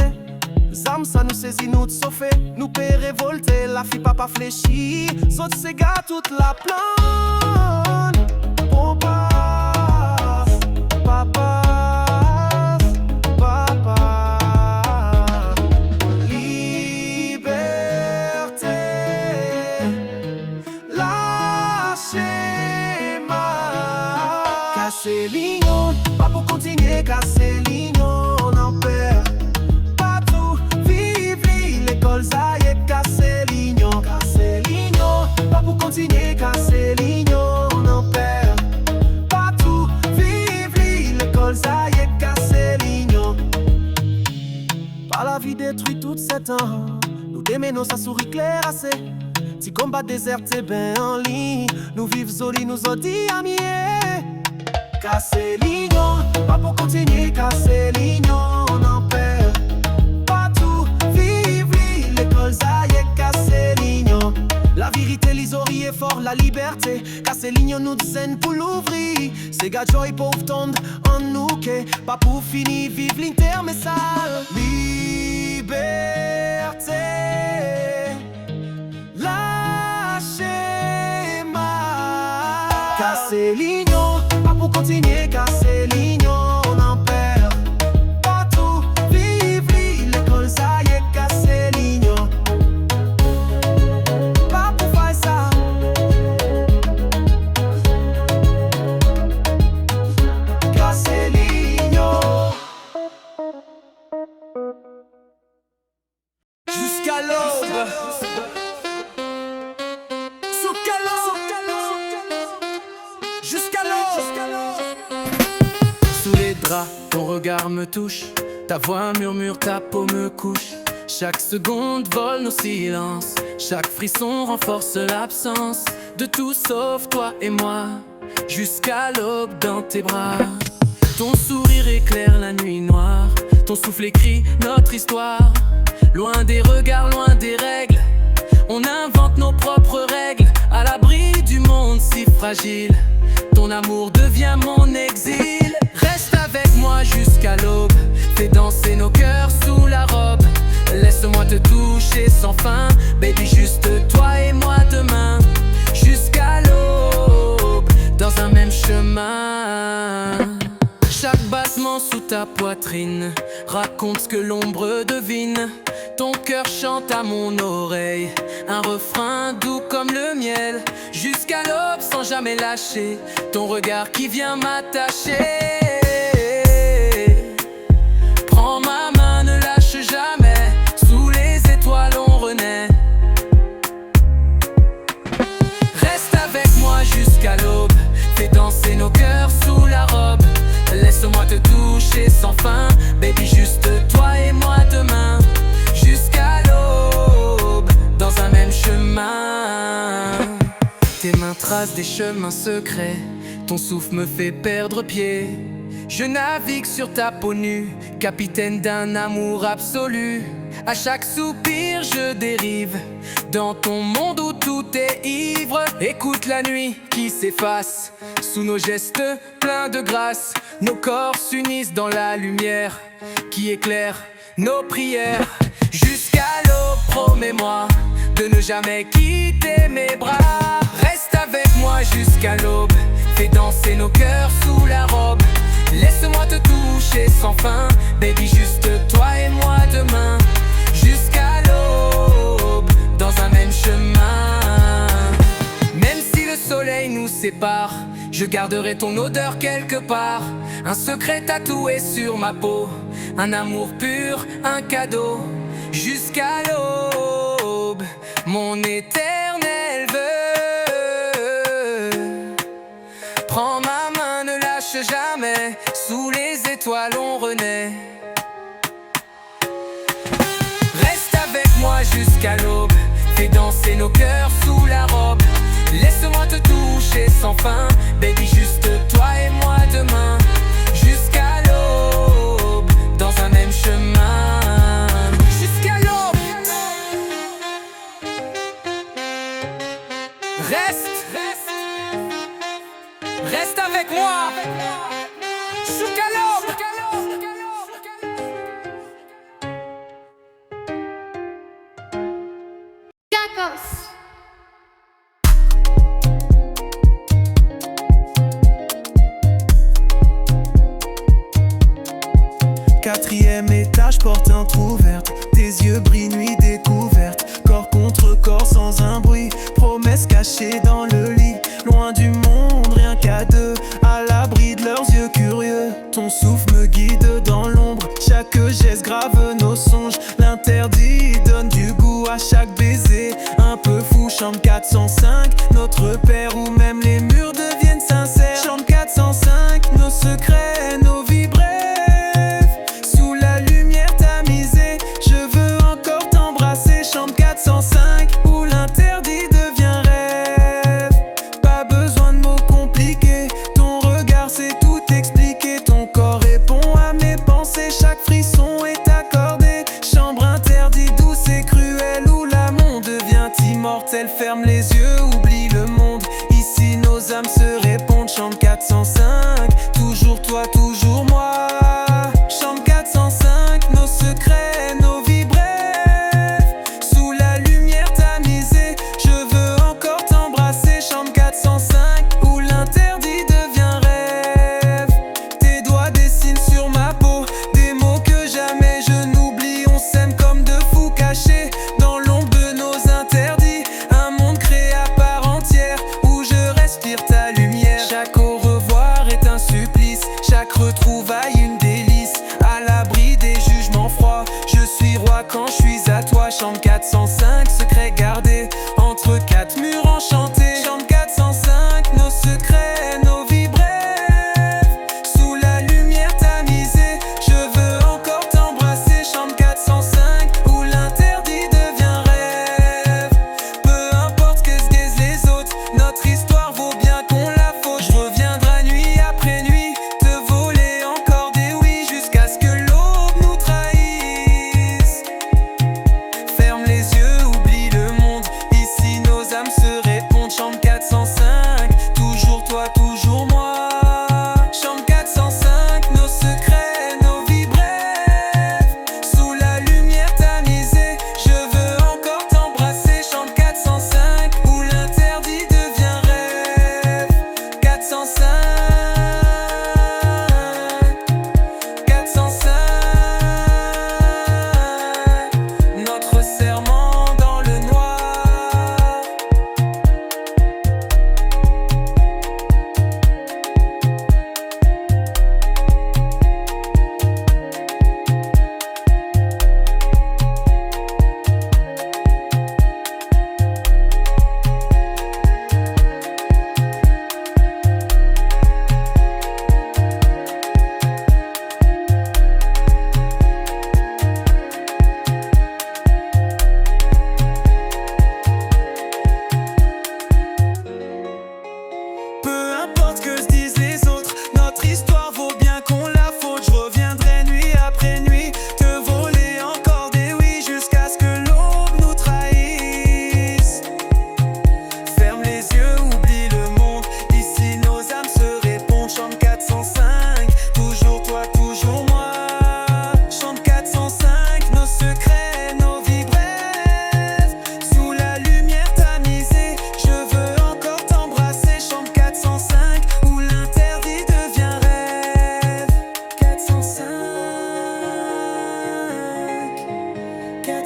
Zam ça nous saisit, nous te sauver. Nous paie révolter, la fille papa fléchie. Saute ses gars toute la plane. On passe, papa. Casser l'ignon, pas pour continuer, casser l'ignon, on en perd. Partout, vive l'école, ça y est, casser l'ignon. Casser l'ignon, pas pour continuer, casser l'ignon, on en perd. Partout, vive l'école, ça y est, casser l'ignon. Par la vie détruite toute cette ans, nous démenons sa souris claire assez. Si combat déserté ben en ligne, nous vivons zoli, nous odi amis. Casser l'ignon, pas pour continuer, casser l'ignon, on en perd. Partout, vive l'école, ça y est, casser l'ignon. La vérité, l'isorie est fort, la liberté. Casser l'ignon, nous zen pour l'ouvrir. C'est gars joy pauvre tendre en nous, pas pour finir, vive l'inter, mais sale. Liberté, lâchez ma. Casser l'ignon. Pour continuer, casser l'ignon, on en perd. Partout, vive l'école, ça y est, casser l'ignon. Pas pour faire ça. Casser l'ignon. Jusqu'à l'aube. Jusqu'à l'aube. Sous les draps, ton regard me touche. Ta voix murmure, ta peau me couche. Chaque seconde vole nos silences. Chaque frisson renforce l'absence de tout sauf toi et moi. Jusqu'à l'aube dans tes bras. Ton sourire éclaire la nuit noire. Ton souffle écrit notre histoire. Loin des regards, loin des règles. On invente nos propres règles. À l'abri du monde si fragile. Ton amour devient mon exil. Reste avec moi jusqu'à l'aube. Fais danser nos cœurs sous la robe. Laisse-moi te toucher sans fin. Baby, juste toi et moi demain. Jusqu'à l'aube, dans un même chemin. Chaque battement sous ta poitrine raconte ce que l'ombre devine. Ton cœur chante à mon oreille un refrain doux comme le miel. Jusqu'à l'aube sans jamais lâcher ton regard qui vient m'attacher. Prends ma main, ne lâche jamais. Sous les étoiles on renaît. Reste avec moi jusqu'à l'aube. Fais danser nos cœurs sous la robe. Laisse-moi te toucher sans fin. Baby, juste toi et moi demain. Jusqu'à l'aube, dans un même chemin. Tes mains tracent des chemins secrets. Ton souffle me fait perdre pied. Je navigue sur ta peau nue, capitaine d'un amour absolu. À chaque soupir je dérive dans ton monde où tout est ivre. Écoute la nuit qui s'efface sous nos gestes pleins de grâce. Nos corps s'unissent dans la lumière qui éclaire nos prières. Jusqu'à l'aube, promets-moi de ne jamais quitter mes bras. Reste avec moi jusqu'à l'aube, fais danser nos cœurs sous la robe. Laisse-moi te toucher sans fin, baby, juste toi et moi demain. Jusqu'à l'aube, dans un même chemin. Même si le soleil nous sépare, je garderai ton odeur quelque part. Un secret tatoué sur ma peau, un amour pur, un cadeau. Jusqu'à l'aube, mon éternel vœu. Prends ma main, ne lâche jamais, sous les étoiles on renaît. Reste avec moi jusqu'à l'aube, fais danser nos cœurs sous la robe. Laisse-moi te toucher sans fin, baby, juste toi et moi demain. Jusqu'à l'aube, dans un même chemin. Jusqu'à l'aube. Reste avec moi. Jusqu'à l'aube. Quatrième étage, porte entrouverte, tes yeux brillent, nuit découverte. Corps contre corps sans un bruit, promesses cachées dans le lit. Loin du monde, rien qu'à deux, à l'abri de leurs yeux curieux. Ton souffle me guide dans l'ombre, chaque geste grave nos songes. L'interdit donne du goût à chaque baiser. Un peu fou, chambre 405, notre père ou même les murs deviennent sincères. Chambre 405, nos secrets, nos vies brèves. Sous la lumière tamisée, je veux encore t'embrasser. Chambre 405, où l'interdit devient rêve. Pas besoin de mots compliqués, ton regard sait tout expliquer. Ton corps répond à mes pensées, chaque frisson est accordé. Chambre interdite, douce et cruelle, où l'amour devient immortel. Ferme les yeux, oublie le monde, ici nos âmes se répondent. Chambre 405, toujours toi, toujours moi. Chambre 405, nos secrets, nos vies brèves. Sous la lumière tamisée, je veux encore t'embrasser. Chambre 405, où l'interdit devient rêve. Tes doigts dessinent sur ma peau des mots que jamais je n'oublie. On s'aime comme deux fous cachés dans l'ombre de nos interdits. Un monde créé à part entière, où je respire ta lumière. Chaque au revoir est un supplice, chaque retrouvaille une délice. À l'abri des jugements froids, je suis roi quand je suis à toi. Chambre 405, secret gardé entre quatre murs enchantés. Chambre 405, nos secrets, nos vies brèves. Sous la lumière tamisée, je veux encore t'embrasser. Chambre 405, où l'interdit devient rêve. Peu importe que se disent les autres, notre histoire vaut bien qu'on la faute. Je reviendrai nuit après nuit, te voler encore des oui, jusqu'à ce que l'aube nous trahisse.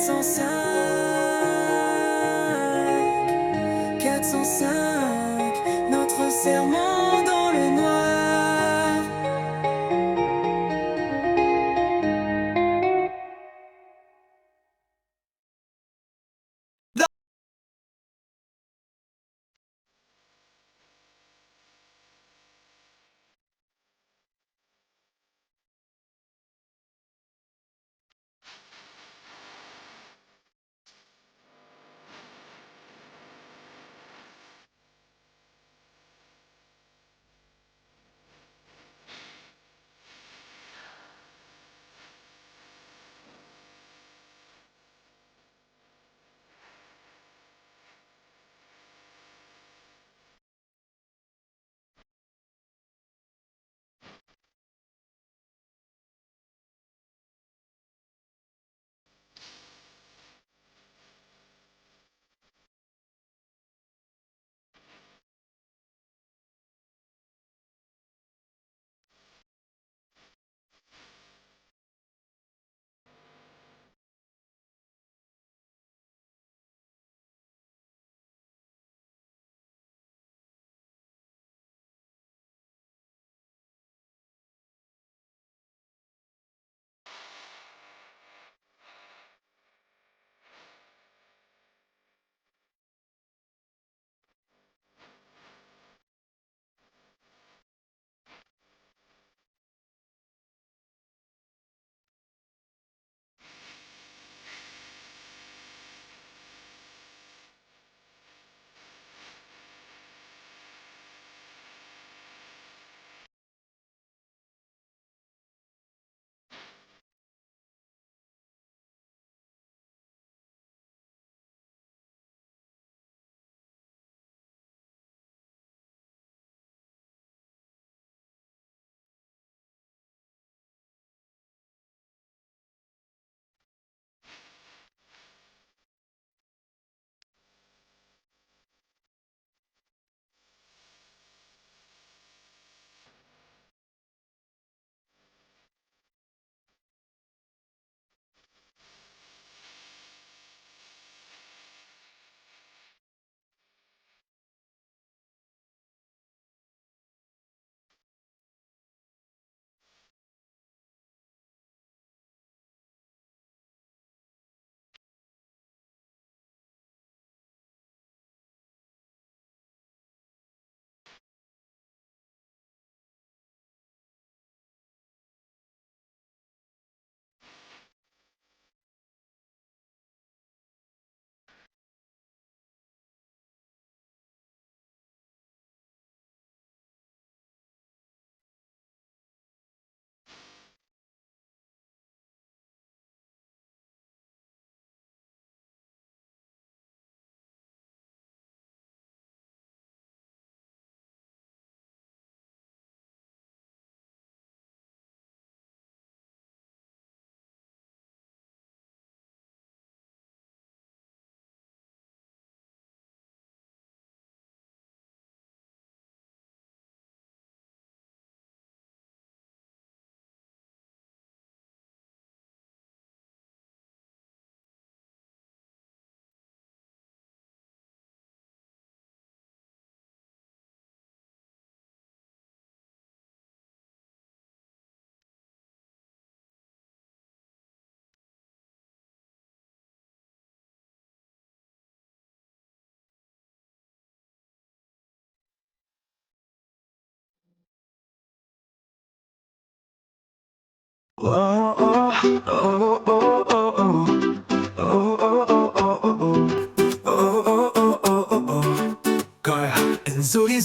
405, notre serment dans le noir.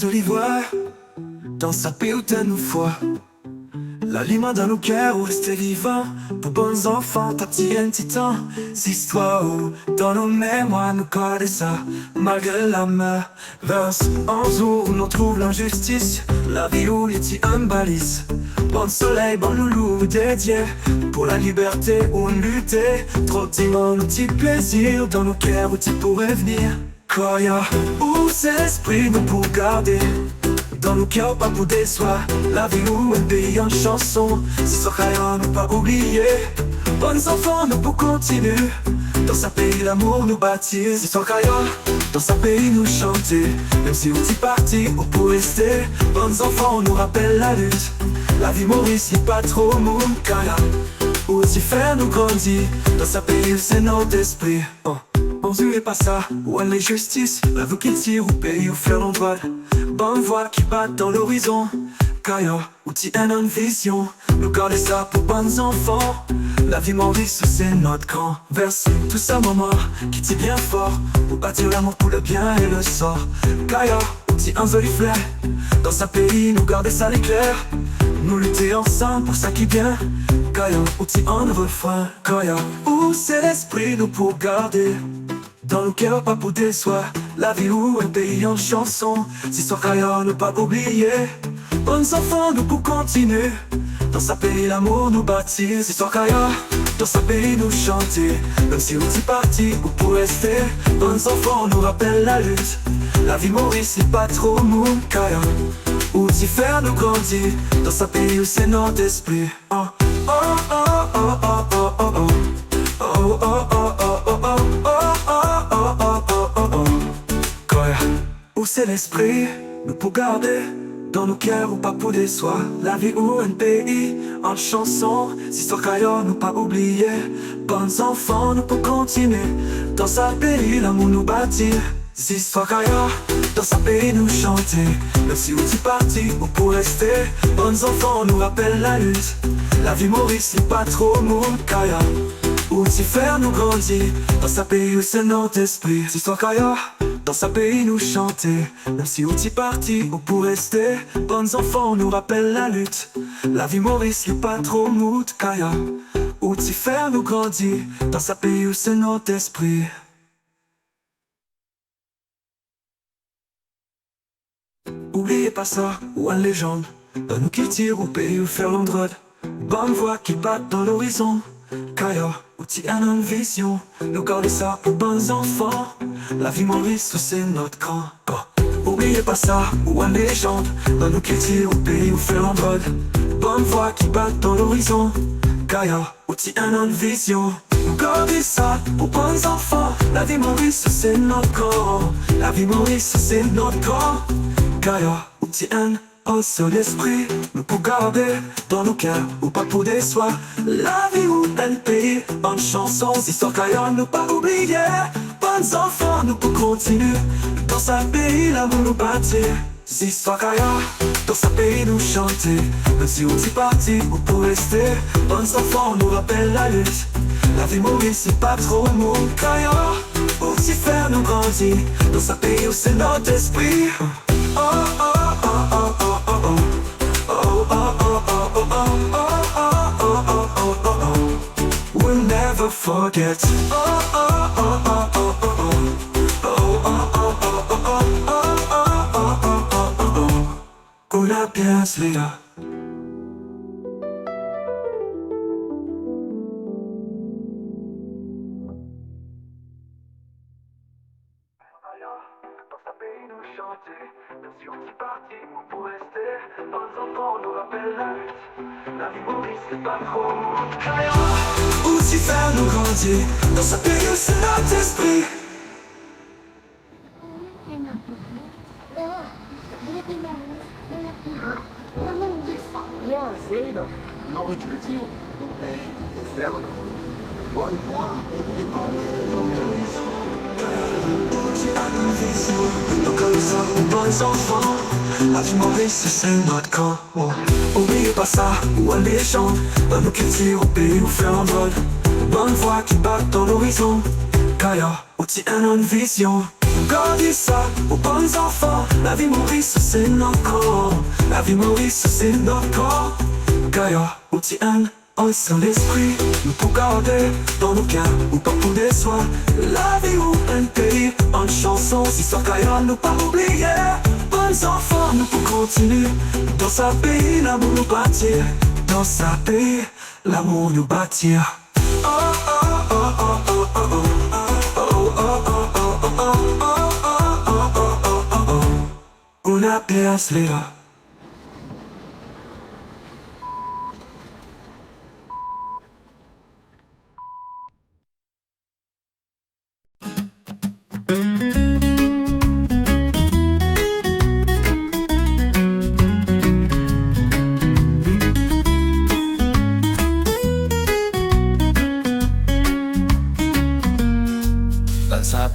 Jolie voix dans sa paix ou de nos foi. L'aliment dans nos cœurs où rester vivant. Pour bons enfants, ta petit temps. C'est histoire où dans nos mémoires nous colle ça. Malgré la mer, verse en jour où l'on trouve l'injustice. La vie où il y a un balise. Bon soleil, bon loulou dédié pour la liberté où on luttait. Trop d'immenses petits plaisirs dans nos cœurs où tu pourrais venir. Koya, où c'est l'esprit nous pour garder dans nos cœurs pas pour déçoir. La vie où elle paye en chanson. Si ce rayon nous pas oublié. Bons enfants nous pour continuer Dans sa pays l'amour nous baptise. Histoire qu'ailleurs, dans sa pays nous chanter. Même si on dit parti ou pour rester, bons enfants on nous rappelle la lutte. La vie Maurice, pas trop mou, Kaya. Ou aussi faire nous grandir. Dans sa pays c'est notre esprit. Bon Dieu est pas ça, où elle est justice. La vous qui tire au pays ou faire l'endroit. Bonne voix qui bat dans l'horizon. Kaya, outil et une vision. Nous garder ça pour bons enfants. La vie Maurice c'est notre grand verset. Tout ça maman qui tire bien fort pour bâtir l'amour pour le bien et le sort. Kaya, outil un joli flair. Dans sa pays nous garder ça l'éclair. Nous lutter ensemble pour ça qui vient. Kaya, outil un refrain. Kaya, où c'est l'esprit nous pour garder. Dans le cœur pas pour déçoir. La vie ou un pays en chanson. Si soit Kaya ne pas oublier. Bons enfants nous pour continuer. Dans sa pays l'amour nous baptise. Histoire Kaya, dans sa pays nous chanter. Même si on dit parti ou pour rester. Bons enfants nous rappellent la lutte. La vie Maurice c'est pas trop mou, Kaya. Ou d'y faire nous grandir. Dans sa pays où c'est notre esprit. Oh oh oh oh oh oh oh oh. Oh oh oh oh oh oh oh oh oh oh oh oh. Kaya, où c'est l'esprit nous pour garder. Dans nos cœurs ou pas pour déçoir. La vie ou un pays en chanson. Histoire Kaya nous pas oublier. Bons enfants nous pour continuer. Dans sa pays l'amour nous bâtir. Histoire Kaya, dans sa pays nous chanter. Même si on dit parti ou pour rester. Bons enfants nous rappellent la lutte. La vie Maurice n'est pas trop mou, Kaya. Ou d'y faire nous grandir. Dans sa pays où c'est notre esprit. Histoire Kaya, dans sa pays nous chanter. Même si on dit parti ou pour rester. Bons enfants nous rappellent la lutte. La vie Maurice n'est pas trop mou, Kaya. Ou d'y faire nous grandir. Dans sa pays où c'est notre esprit. Oubliez pas ça, ou une légende. Nous qui tire au pays ou faire l'endroit. Bonne voix qui bat dans l'horizon. Kaya, outil et une vision. Nous garder ça pour bons enfants. La vie Maurice c'est notre grand. Oubliez pas ça, ou une légende. Nous qui tire au pays ou faire l'endroit. Bonne voix qui bat dans l'horizon. Kaya, outil et une vision. Nous garder ça pour bons enfants. La vie Maurice c'est notre grand. La vie Maurice c'est notre grand. Kaya, outil un seul esprit. Nous pour garder dans nos cœurs ou pas pour déçoir. La vie ou un pays en chanson. Histoire Kaya nous pas oublier. Bons enfants nous pour continuer. Dans sa pays l'amour nous bâtir. Histoire Kaya, dans sa pays nous chanter. Même si on dit parti ou pour rester. Bons enfants nous rappellent la lutte. La vie Maurice c'est pas trop mou, Kaya. Pour s'y faire nous grandir. Dans sa pays où c'est notre esprit. Oh oh oh oh oh oh oh. Oh oh oh oh oh oh oh oh oh oh oh. We'll never forget. Oh oh oh oh oh oh oh. Oh oh oh oh oh oh oh oh oh oh. Una pièce là. Dans sa pays nous chanter. Même si on dit parti ou pour rester. Bons enfants nous rappellent la lutte. La vie Maurice c'est pas trop mou. Ou s'y faire nous grandir. Dans sa pays c'est notre esprit. Nous connaissons aux bons enfants. La vie Maurice c'est notre camp. Oubliez pas ça, ou une légende. Nous qui tire au pays ou faire un vol. Bonne voix qui bat dans l'horizon. Kaya, outil et une vision. Gardez ça aux bons enfants. La vie Maurice c'est notre camp. La vie Maurice c'est notre camp. Kaya, outil un seul esprit. Nous pour garder dans nos cœurs ou pas pour déçoir. La vie ou un pays en chanson. Histoire Kaya nous pas oublier. Bons enfants nous pour continuer. Dans sa pays l'amour nous bâtir. Dans sa pays l'amour nous bâtir. Oh oh oh oh oh oh oh. Oh oh oh oh oh oh oh oh oh oh. Una pièce là.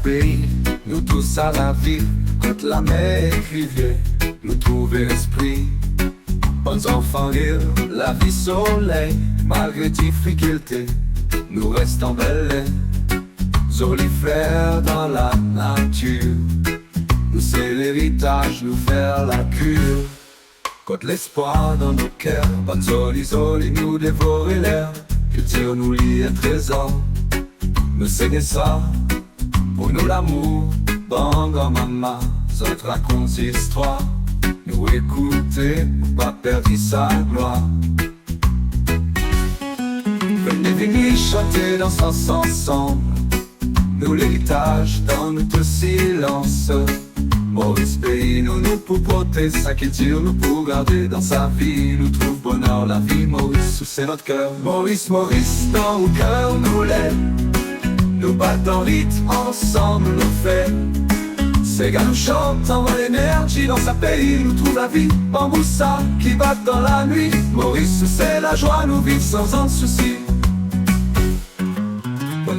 pays, nous tous à la ville, quand la mer rivière, nous trouver esprit. Bons enfants rire, la vie soleil, malgré difficultés, nous restons belles. Solifères dans la nature, nous c'est l'héritage, nous faire la cure. Quand l'espoir dans nos cœurs, bonne zoli, nous dévorer l'air. Culture nous lie un trésor, nous c'est ça, pour nous l'amour, bon grand maman, notre raconte histoire, nous écouter, pas perdre sa gloire. Venez chanter dans sens ensemble, nous l'héritage dans notre silence. Maurice pays, nous pour porter sa culture, nous pour garder dans sa vie, nous trouve bonheur la vie. Maurice, c'est notre cœur. Maurice, dans le cœur nous l'aime. Nous battons rythme ensemble, nous fait. Ces gars nous chantent, envoie l'énergie dans sa pays, nous trouve la vie. Bamboussa qui bat dans la nuit. Maurice, c'est la joie, nous vivons sans un souci.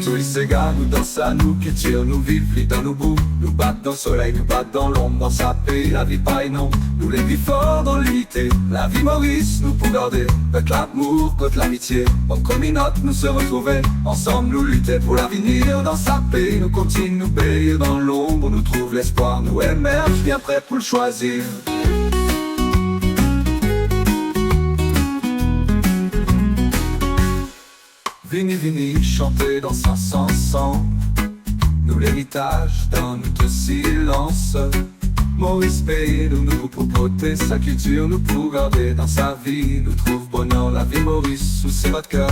Tous ces gars, nous dansons à nous, culture, nous vivons dans nos bouts. Nous battons dans le soleil, nous battons dans l'ombre, dans sa pays, la vie paille non. Nous les vivons forts dans l'unité, la vie Maurice, nous pour garder. Avec l'amour, contre l'amitié, en communauté, nous se retrouver. Ensemble, nous lutter pour l'avenir, dans sa pays, nous continuons, nous bénir dans l'ombre, nous trouve l'espoir, nous émerge, bien prêts pour le choisir. Vini, chanter dans sa ensemble, nous l'héritage dans notre silence. Maurice pays, nous pour porter sa culture, nous pour garder dans sa vie, nous trouve bonheur la vie Maurice, sous c'est votre cœur.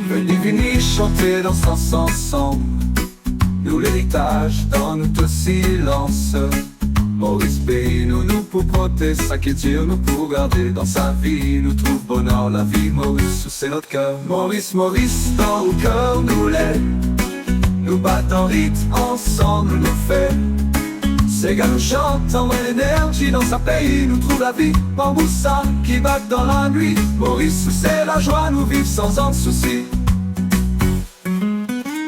Vini, chanter dans sa ensemble, nous l'héritage dans notre silence. Maurice pays, nous pour porter sa culture, nous pour garder dans sa vie, nous trouve bonheur la vie Maurice, c'est notre cœur. Maurice, dans le cœur nous l'aime. Nous battons rythme ensemble, nous fait. Ces gars nous chantent, envoie l'énergie dans sa pays, nous trouve la vie. Bamboussa qui bat dans la nuit. Maurice, c'est la joie, nous vivons sans un souci.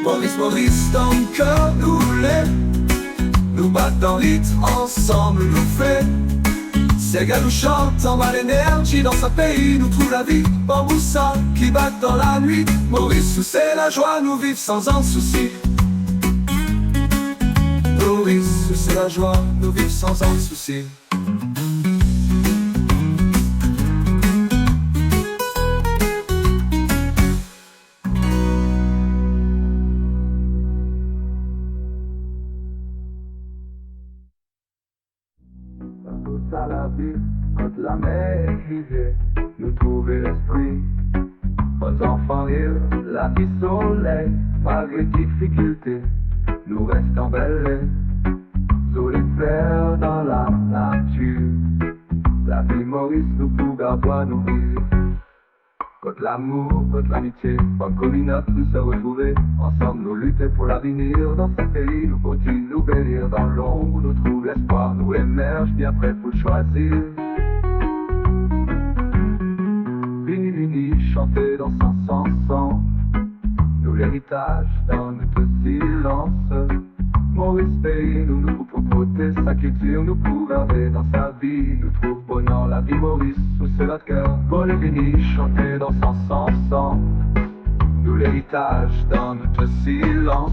Maurice, dans le cœur nous l'aime. Nous battons rythme ensemble, nous fait. Ces gars nous chantent, envoie l'énergie dans sa pays, nous trouve la vie. Bamboussa qui bat dans la nuit. Maurice, c'est la joie, nous vivons sans un souci. Maurice, c'est la joie, nous vivons sans un souci. À la vie, quand la mer rivière, nous trouver l'esprit. Bons enfants rire, la vie soleil, malgré difficultés, nous restons belles. Solitaires dans la nature, la vie Maurice nous pour garder nous vivre. Contre l'amour, contre l'amitié, bonne communauté, nous se retrouver. Ensemble nous lutter pour l'avenir, dans ce pays, nous continuons, nous bénir. Dans l'ombre, nous trouve l'espoir, nous émerge, bien prêts pour choisir. Vini, chanter dans son ensemble, nous l'héritage dans notre silence. Maurice pays, nous pour porter sa culture, nous pour garder dans sa vie, nous trouve bonheur la vie Maurice, sous c'est notre cœur. Vini, chanter dans son ensemble, nous l'héritage dans notre silence.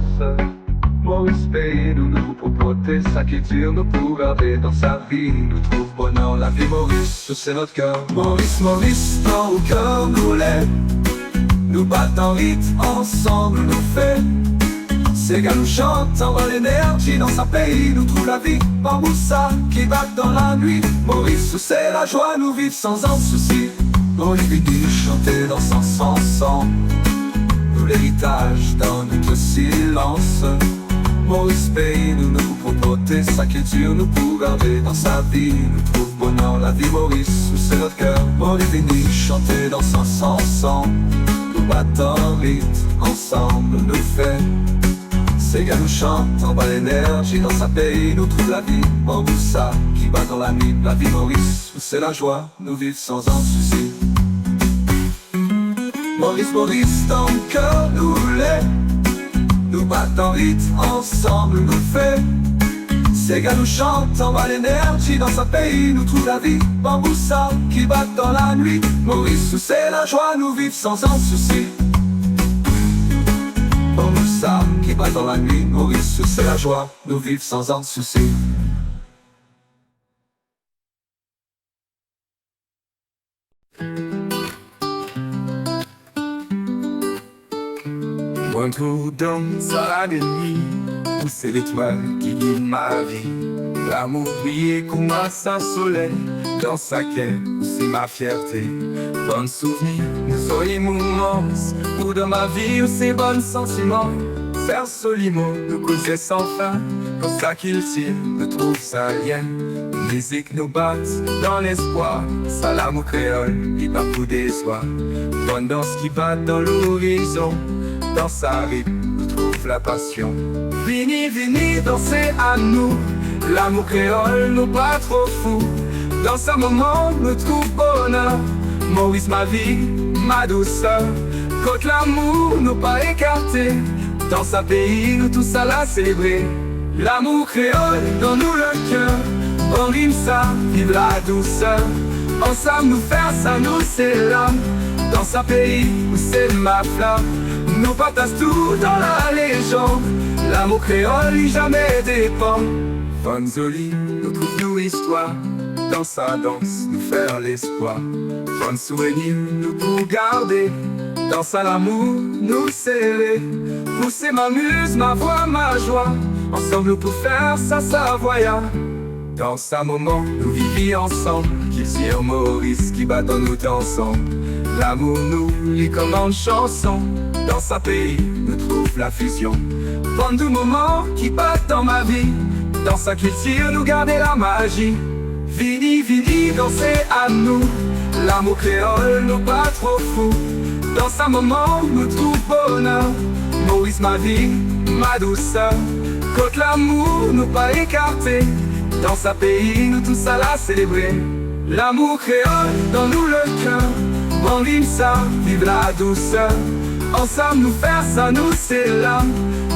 Maurice pays, nous pour porter sa culture, nous pour garder dans sa vie, nous trouve bonheur la vie Maurice, sous c'est notre cœur. Maurice, dans le cœur nous l'aime. Nous battons rythme ensemble, nous fait. Ces gars nous chantent, envoie l'énergie dans sa pays, nous trouve la vie. Bamboussa qui bat dans la nuit. Maurice, c'est la joie, nous vivons sans un souci. Maurice vini chanter dans son ensemble, nous l'héritage dans notre silence. Maurice pays, nous pour porter sa culture, nous pour garder dans sa vie, nous trouve bonheur la vie Maurice, sous c'est notre cœur. Maurice vini chanter dans son ensemble, nous battons rythme ensemble, nous fait. Ces gars nous chantent, envoie l'énergie dans sa pays, nous trouve la vie. Bamboussa qui bat dans la nuit, la vie Maurice, où c'est la joie, nous vivons sans un souci. Maurice dans le cœur nous l'aime. nous battons en rythme, ensemble nous fait. Ces gars nous chantent, envoient l'énergie dans ce pays, nous trouve la vie. Bamboussa qui bat dans la nuit, Maurice où c'est la joie, nous vivons sans un souci. Bamboussa qui bat dans la nuit, Maurice où c'est la joie, nous vivons sans un souci. Un trou dans la nuit, où c'est l'étoile qui guide ma vie. L'amour brille comme un soleil, dans sa quête, c'est ma fierté. Bon souvenir, jolis moments, ou dans ma vie, où c'est bons sentiments. Faire solimo, nous causer sans fin, comme ça qu'il tire, nous trouve sa lien. Musique nous batte dans l'espoir, ça l'amour créole, il bat pour des soirs. Bonne danse qui bat dans l'horizon, dans sa rythme, nous trouve la passion. Vini, vini, danser à nous, l'amour créole nous pas trop fou. Dans ce moment, nous trouve bonheur, Maurice ma vie, ma douceur. Côte l'amour, nous pas écarté, dans sa pays, nous tous à la célébrer. L'amour créole, dans nous le cœur, on rime ça, vive la douceur. Ensemble nous faire ça, nous c'est l'âme, dans sa pays, où c'est ma flamme. Nous partageons tout dans la légende, l'amour créole, il jamais dépend. Fonzoli, nous trouvons histoire, dans sa danse, nous faire l'espoir. Bon souvenir, nous pour garder, dans sa l'amour, nous serrer. Nous c'est ma muse, ma voix, ma joie, ensemble nous pour faire ça savoyard. Dans sa moment, nous vivions ensemble, qu'il tire Maurice qui bat dans nous ensemble. L'amour nous lit comme en chanson, dans sa pays, nous trouve la fusion. Bon doux moments qui battent dans ma vie, dans sa culture nous garder la magie. Vini, vini, danser à nous, l'amour créole nous pas trop fou. Dans sa moment, nous trouve bonheur, Maurice ma vie, ma douceur. Côte l'amour, nous pas écarté, dans sa pays, nous tous à la célébrer. L'amour créole, dans nous le cœur, on rime ça, vive la douceur. Ensemble nous faire ça, nous c'est l'âme,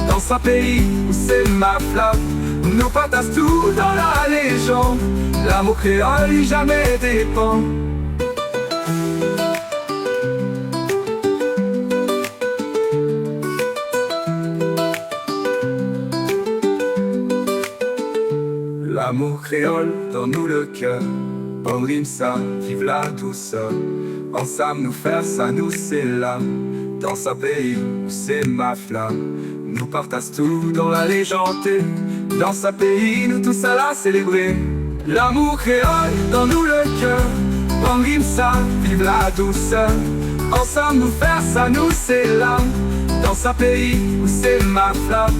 dans sa pays, où c'est ma flamme. Nous partageons tout dans la légende, l'amour créole, il jamais dépend. L'amour créole dans nous le cœur, on rime ça, vive la douceur. Ensemble nous faire ça, nous c'est l'âme, dans sa pays, où c'est ma flamme. Nous partageons tout dans la légende, dans sa pays, nous tous à la célébrer. L'amour créole dans nous le cœur, on rime ça, vive la douceur. Ensemble nous faire ça, nous c'est l'âme, dans sa pays, où c'est ma flamme.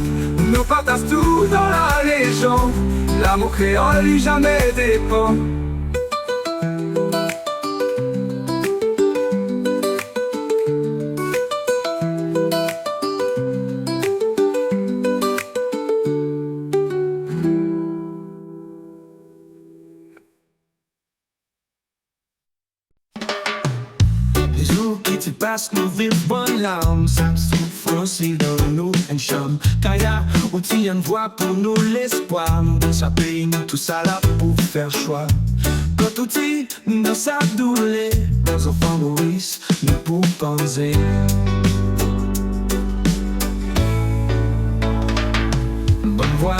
Nous partageons tout dans la légende, l'amour créole, il jamais dépend. Les jours qui te passent nous vivons bonnes larmes, ça souffre aussi dans nous un chum. Kaya, on tient une voix pour nous l'espoir. Nous dans sa pays, nous tous à la pour faire choix. Quand tout dit, nous dans sa douleur, dans enfants Maurice, nous pour penser. Bonne voix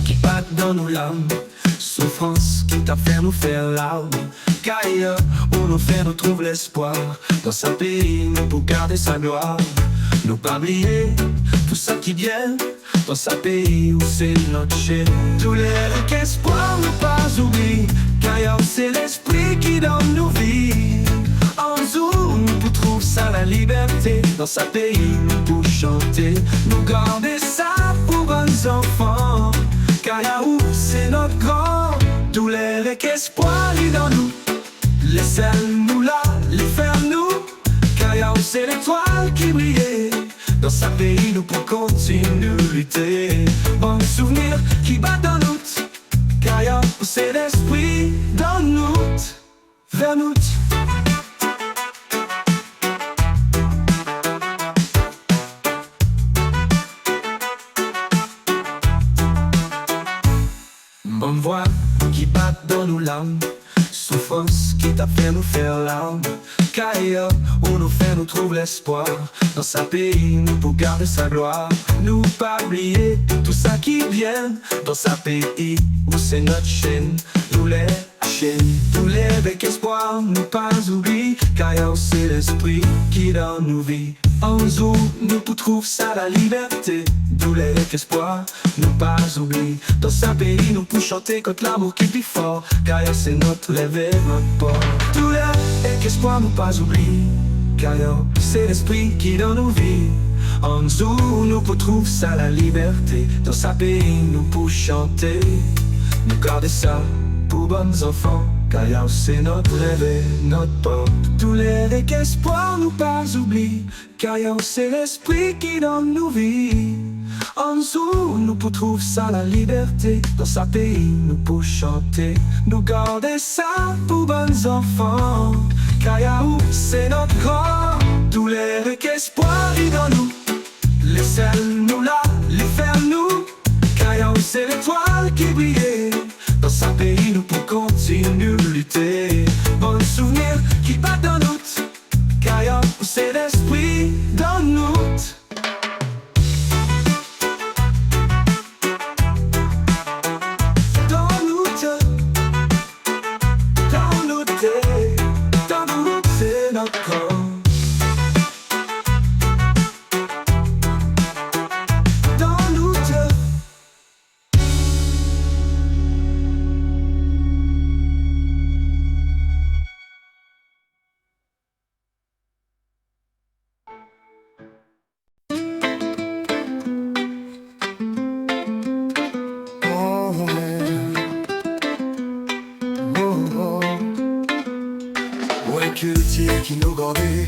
qui bat dans nos larmes, souffrance qui t'a fait nous faire larmes. Kaya, où nos frères nous trouvent l'espoir, dans sa pays, nous pour garder sa gloire. Nous pas oublier tout ça qui vient, dans sa pays où c'est notre chair. Tous les espoirs nous pas oublier, Kaya, c'est l'esprit qui donne nos vies. En jour, nous pour trouver ça la liberté, dans sa pays, nous pour chanter. Nous garder ça pour bons enfants, Kaya, où c'est notre grand. Tous les espoirs dans nous, laissez-nous là, les faire nous. Kaya, c'est l'étoile qui brillait, dans sa pays nous pour continuer lutter. Bon souvenir qui bat dans nous, Kaya, c'est l'esprit dans nous, vers nous. ça fait nous faire larmes. Kaya, où nos frères nous trouvent l'espoir. Dans sa pays, nous pour garder sa gloire. Nous pas oublier tout ça qui vient. Dans sa pays, où c'est notre chaîne. Nous les chaînes, tous les avec espoir. Nous pas oublier, Kaya, où c'est l'esprit qui dans nous vit. En nous, nous pour trouver ça la liberté. D'où les avec espoir, nous pas oublier. Dans sa pays, nous pour chanter contre l'amour qui vit fort. Kaya, c'est notre lever, notre port. Tous les avec espoir, nous pas oublier. Kaya, c'est l'esprit qui dans nos vies. En nous pour trouver ça la liberté. Dans sa pays, nous pour chanter. Nous garder ça pour bons enfants. Kaya, c'est notre rêve, notre porte. Tous les avec espoir, nous pas oublier. Kaya, c'est l'esprit qui dans nos vies. En dessous, nous pour trouver ça la liberté. Dans sa pays, nous pour chanter. Nous garder ça pour bons enfants. Kaya, c'est notre corps. Tous les avec espoir, ils dans nous. Laissez-nous là, les faire nous. Kaya, c'est l'étoile qui brille. Dans sa pays, nous pour continuer de lutter. Bon souvenir qui bat dans nous. Kaya, c'est l'esprit dans nous. Culture qui nous grandit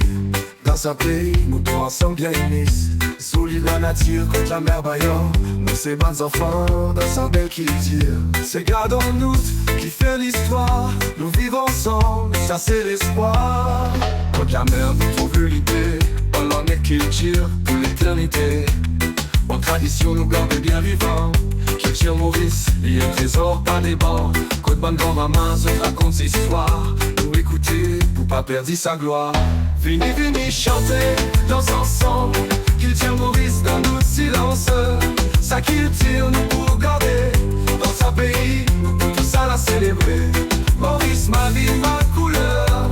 dans un pays, nous trois ensemble bien unis. Solide la nature contre la mer baillant. Nous ces bons enfants dans sa belle culture. C'est gardons nous qui fait l'histoire. Nous vivons ensemble, ça c'est l'espoir. Contre la mer nous trouvons l'idée. En langue et culture pour l'éternité. En tradition nous gardons bien vivants. Culture Maurice, il y a un trésor pas des bancs. Côte bonne grand-maman se raconte ses histoires. Nous écouter pour pas perdre sa gloire. Venez, venez chanter, danse ensemble. Culture Maurice dans notre silence. Sa culture nous pour garder. Dans sa pays, nous pour tout ça la célébrer. Maurice, ma vie, ma couleur.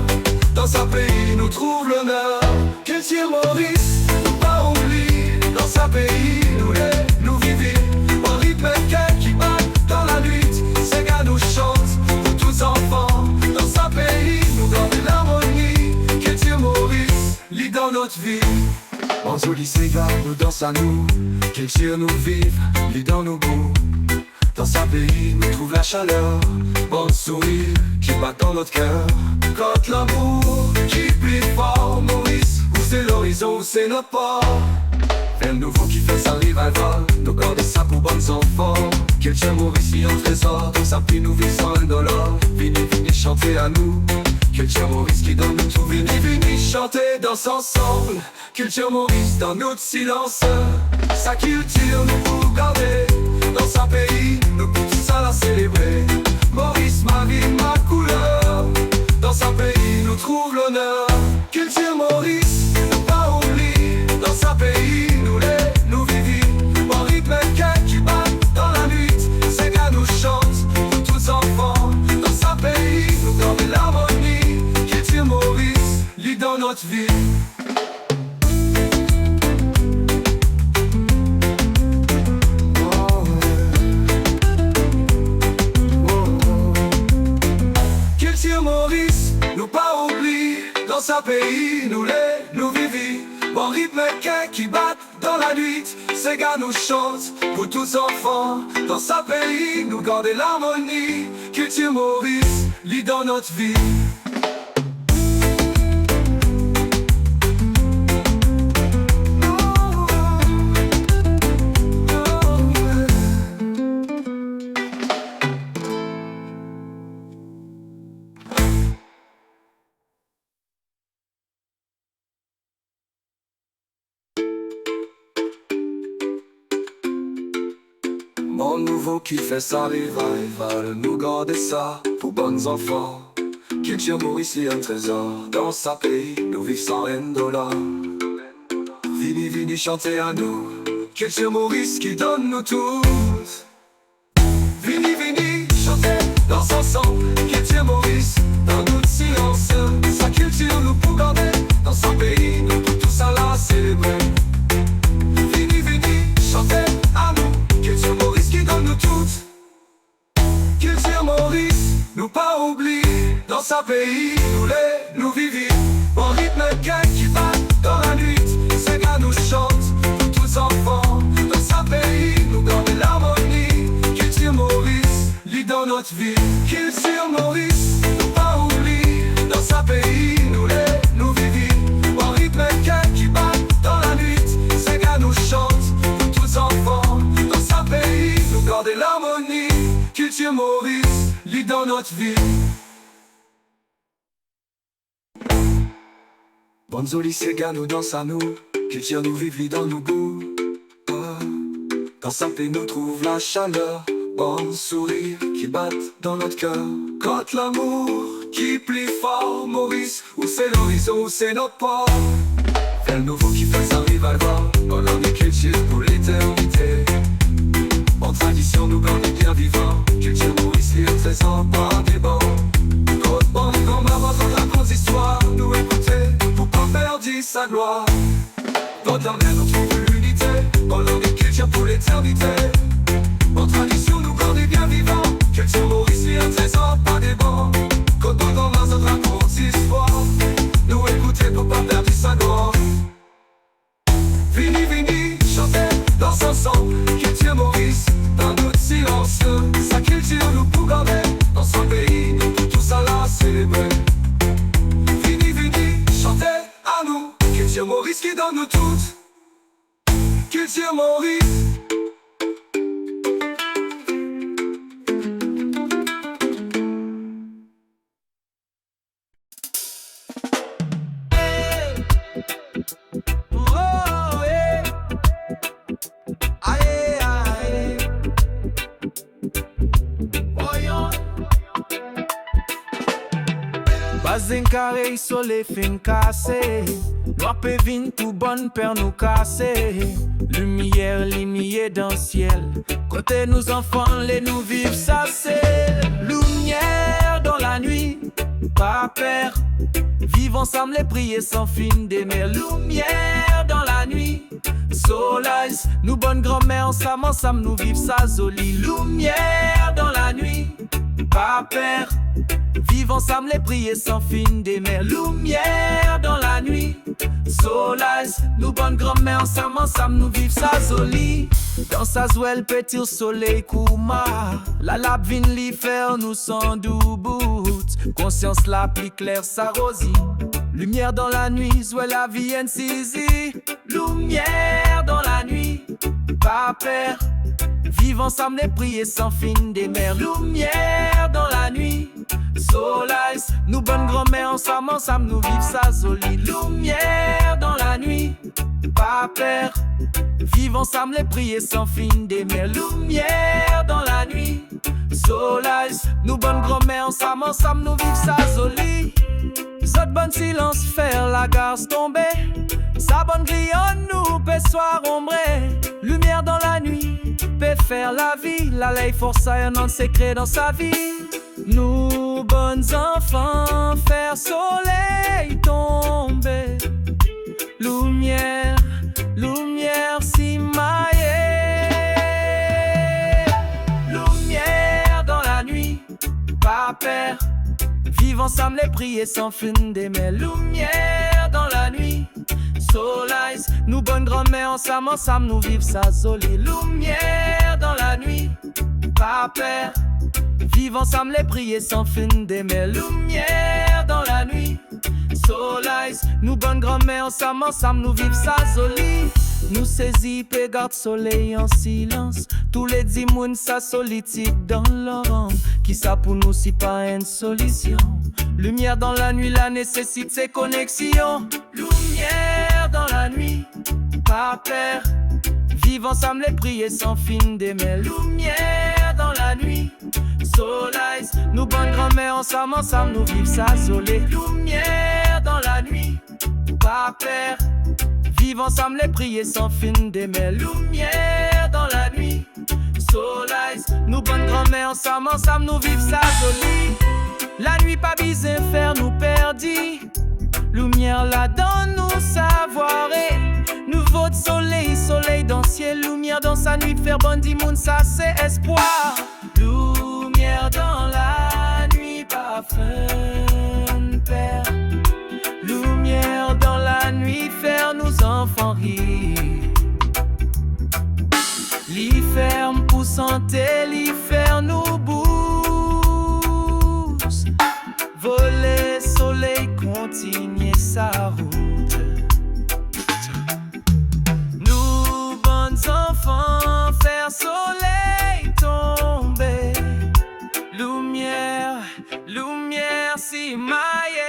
Dans sa pays, nous trouve l'honneur. Culture Maurice, nous pas oublier. Dans sa pays, nous vivons. Au rythme qui bat dans la nuit. Ces gars nous chantent pour tous enfants. Dans sa pays, nous gardons l'harmonie. Culture Maurice, lit dans notre vie. En joli ces gars, nous dansons à nous. Culture nous vive, lit dans nos goûts. Dans sa pays, nous trouve la chaleur. Bon sourire qui bat dans notre cœur. Quand l'amour qui plie fort, Maurice, où c'est l'horizon, où c'est notre port. Un nouveau qui fait sa revival. Nous gardons ça pour bons enfants. Culture Maurice, il y a un trésor. Dans sa vie, nous vivons sans $1. Venez, venez chanter à nous. Culture Maurice qui donne nous tout. Venez, venez chanter, danse ensemble. Culture Maurice dans notre silence. Sa culture nous pour garder. Dans sa pays, nous pour tout ça la célébrer. Maurice, ma vie, ma couleur. Dans sa pays, nous trouve l'honneur. Culture Maurice, nous pas oublier. Dans sa pays, nous vivons. Bon rythme qui bat dans la nuit. Ces gars nous chantent pour tous enfants. Dans sa pays, nous gardons l'harmonie. Culture Maurice, lit dans notre vie. Culture Maurice, nous pas oublier. Dans sa pays, nous vivons. Bon rythme qui bat dans la nuit. Ces gars nous chantent pour tous enfants. Dans sa pays, nous gardons l'harmonie. Culture Maurice, lit dans notre vie. Mon nouveau qui fait sa revival. Nous garder ça pour bons enfants. Culture Maurice est un trésor. Dans sa pays, nous vivons sans $1. Vini, vini, chantez à nous. Culture Maurice qui donne nous tous. Vini, vini, chantez dans ensemble. Culture Maurice, dans notre silence. Sa culture nous pour garder. Dans son pays, nous pour tous à la célébrer. Vini, vini, chantez à nous. Culture Maurice qui donne nous toutes. Culture Maurice, nous pas oublier. Dans sa pays, nous vivons. En rythme gang qui bat dans la nuit. Ces gars nous chantent, pour tous enfants. Dans sa pays, nous gardons l'harmonie. Culture Maurice, lit dans notre vie. Culture Maurice, nous pas oublier. Dans sa pays, nous vivons. En rythme gang qui bat dans la nuit. Ces gars nous chantent, pour tous enfants. Dans sa pays, nous gardons l'harmonie. Culture Maurice, lit dans notre vie. Bonne Zoli, c'est gars, nous danse à nous. Culture nous vivons dans nos goûts. Dans sa paix nous trouve la chaleur. Bon sourire qui battent dans notre cœur. Quand l'amour qui plie fort, Maurice, où c'est l'horizon, où c'est notre port. Vers le nouveau qui fait sa revival. On en est culture pour l'éternité. En tradition nous gardons bien vivants. Culture Maurice, il est trésor, pas des bancs. Côte bon, comme avant dans la grande histoire. Nous écouter pour pas perdre sa gloire. Dans l'air, on trouve l'unité. On en est culture pour l'éternité. En tradition nous gardons bien vivants. Culture Maurice, il est un trésor, pas des bancs. Côte bon, dans la grande histoire. Nous écouter pour pas perdre sa gloire. Vini, vini, chantez dans ensemble. Culture Maurice, dans notre silence. Sa culture nous pour garder. Dans son pays, nous pour tous à la célébrer. Vini, vini, chantez à nous. Culture Maurice qui donne nous toutes. Culture Maurice. Bazen carré, soleil fin cassé. Noir pévin, tout bonne père nous cassé. Lumière dans le ciel. Côté nous enfants, les nous vivent, ça c'est. Lumière dans la nuit, pas peur. Vivons ensemble les prier sans fin des mers. Lumière dans la nuit, soleil. Nous bonne grand-mère, ensemble nous vivons, ça zoli. Lumière dans la nuit, pas peur. Vivons ensemble les prier sans fin des mers. Lumière dans la nuit, soleil. Nous bonne grand-mère ensemble nous vivons ça zoli. Dans sa zouelle petit soleil kouma. La lap vin li faire nous sans doubout. Conscience la plus claire sa rosie. Lumière dans la nuit, zouelle la vie en sisi. Lumière dans la nuit, pas peur. Vivons ensemble et prier sans fin des mers. Lumière dans la nuit, soleil. Nous bonne grand-mère ensemble nous vivons ça zoli. Lumière dans la nuit, pas peur. Vivons ensemble et prier sans fin des mers. Lumière dans la nuit, soleil. Nous bonne grand-mère ensemble nous vivons ça zoli. Zot bon silence faire la garce tomber. Sa bonne grillonne nous peut soir ombré. Lumière dans la nuit peut faire la vie. La ley force un non secret dans sa vie. Nous bonnes enfants faire soleil tomber. Lumière, lumière si maillée. Lumière dans la nuit, pas peur. Vivons ensemble et prier sans fin des mers. Lumière dans la nuit, soleil. Nous bonne grand-mère ensemble nous vivons ça zoli. Lumière dans la nuit, pas peur. Vivons ensemble et prier sans fin des mers. Lumière dans la nuit, soleil. Nous bonne grand-mère ensemble nous vivons ça zoli. Nous saisis et garde soleil en silence. Tous les dimouns sa solitude dans l'orange. Qui ça pour nous si pas une solution? Lumière dans la nuit, la nécessite ses connexions. Lumière dans la nuit, pas peur. Vivons ensemble et prier sans fin des mers. Lumière dans la nuit, Soleil, nous bonnes grand-mères ensemble, nous vivons ça isolé. Lumière dans la nuit, pas peur. Vivre ensemble les prier sans fin d'aimer. Lumière dans la nuit, soleil. Nous bonnes grand-mères ensemble, nous vivons ça joli. La nuit pas bisé faire nous perdis. Lumière là dans nous savoir. Nouveau soleil, soleil dans ciel. Lumière dans sa nuit, faire bon monde, ça c'est espoir. Lumière dans la nuit, pas fin père. Lumière dans la nuit, faire nous enfants rire. Li ferme pour santé, li faire nous boost. Voler, soleil, continuer sa route. Nous, bons enfants, faire soleil tomber. Lumière, lumière, si maille.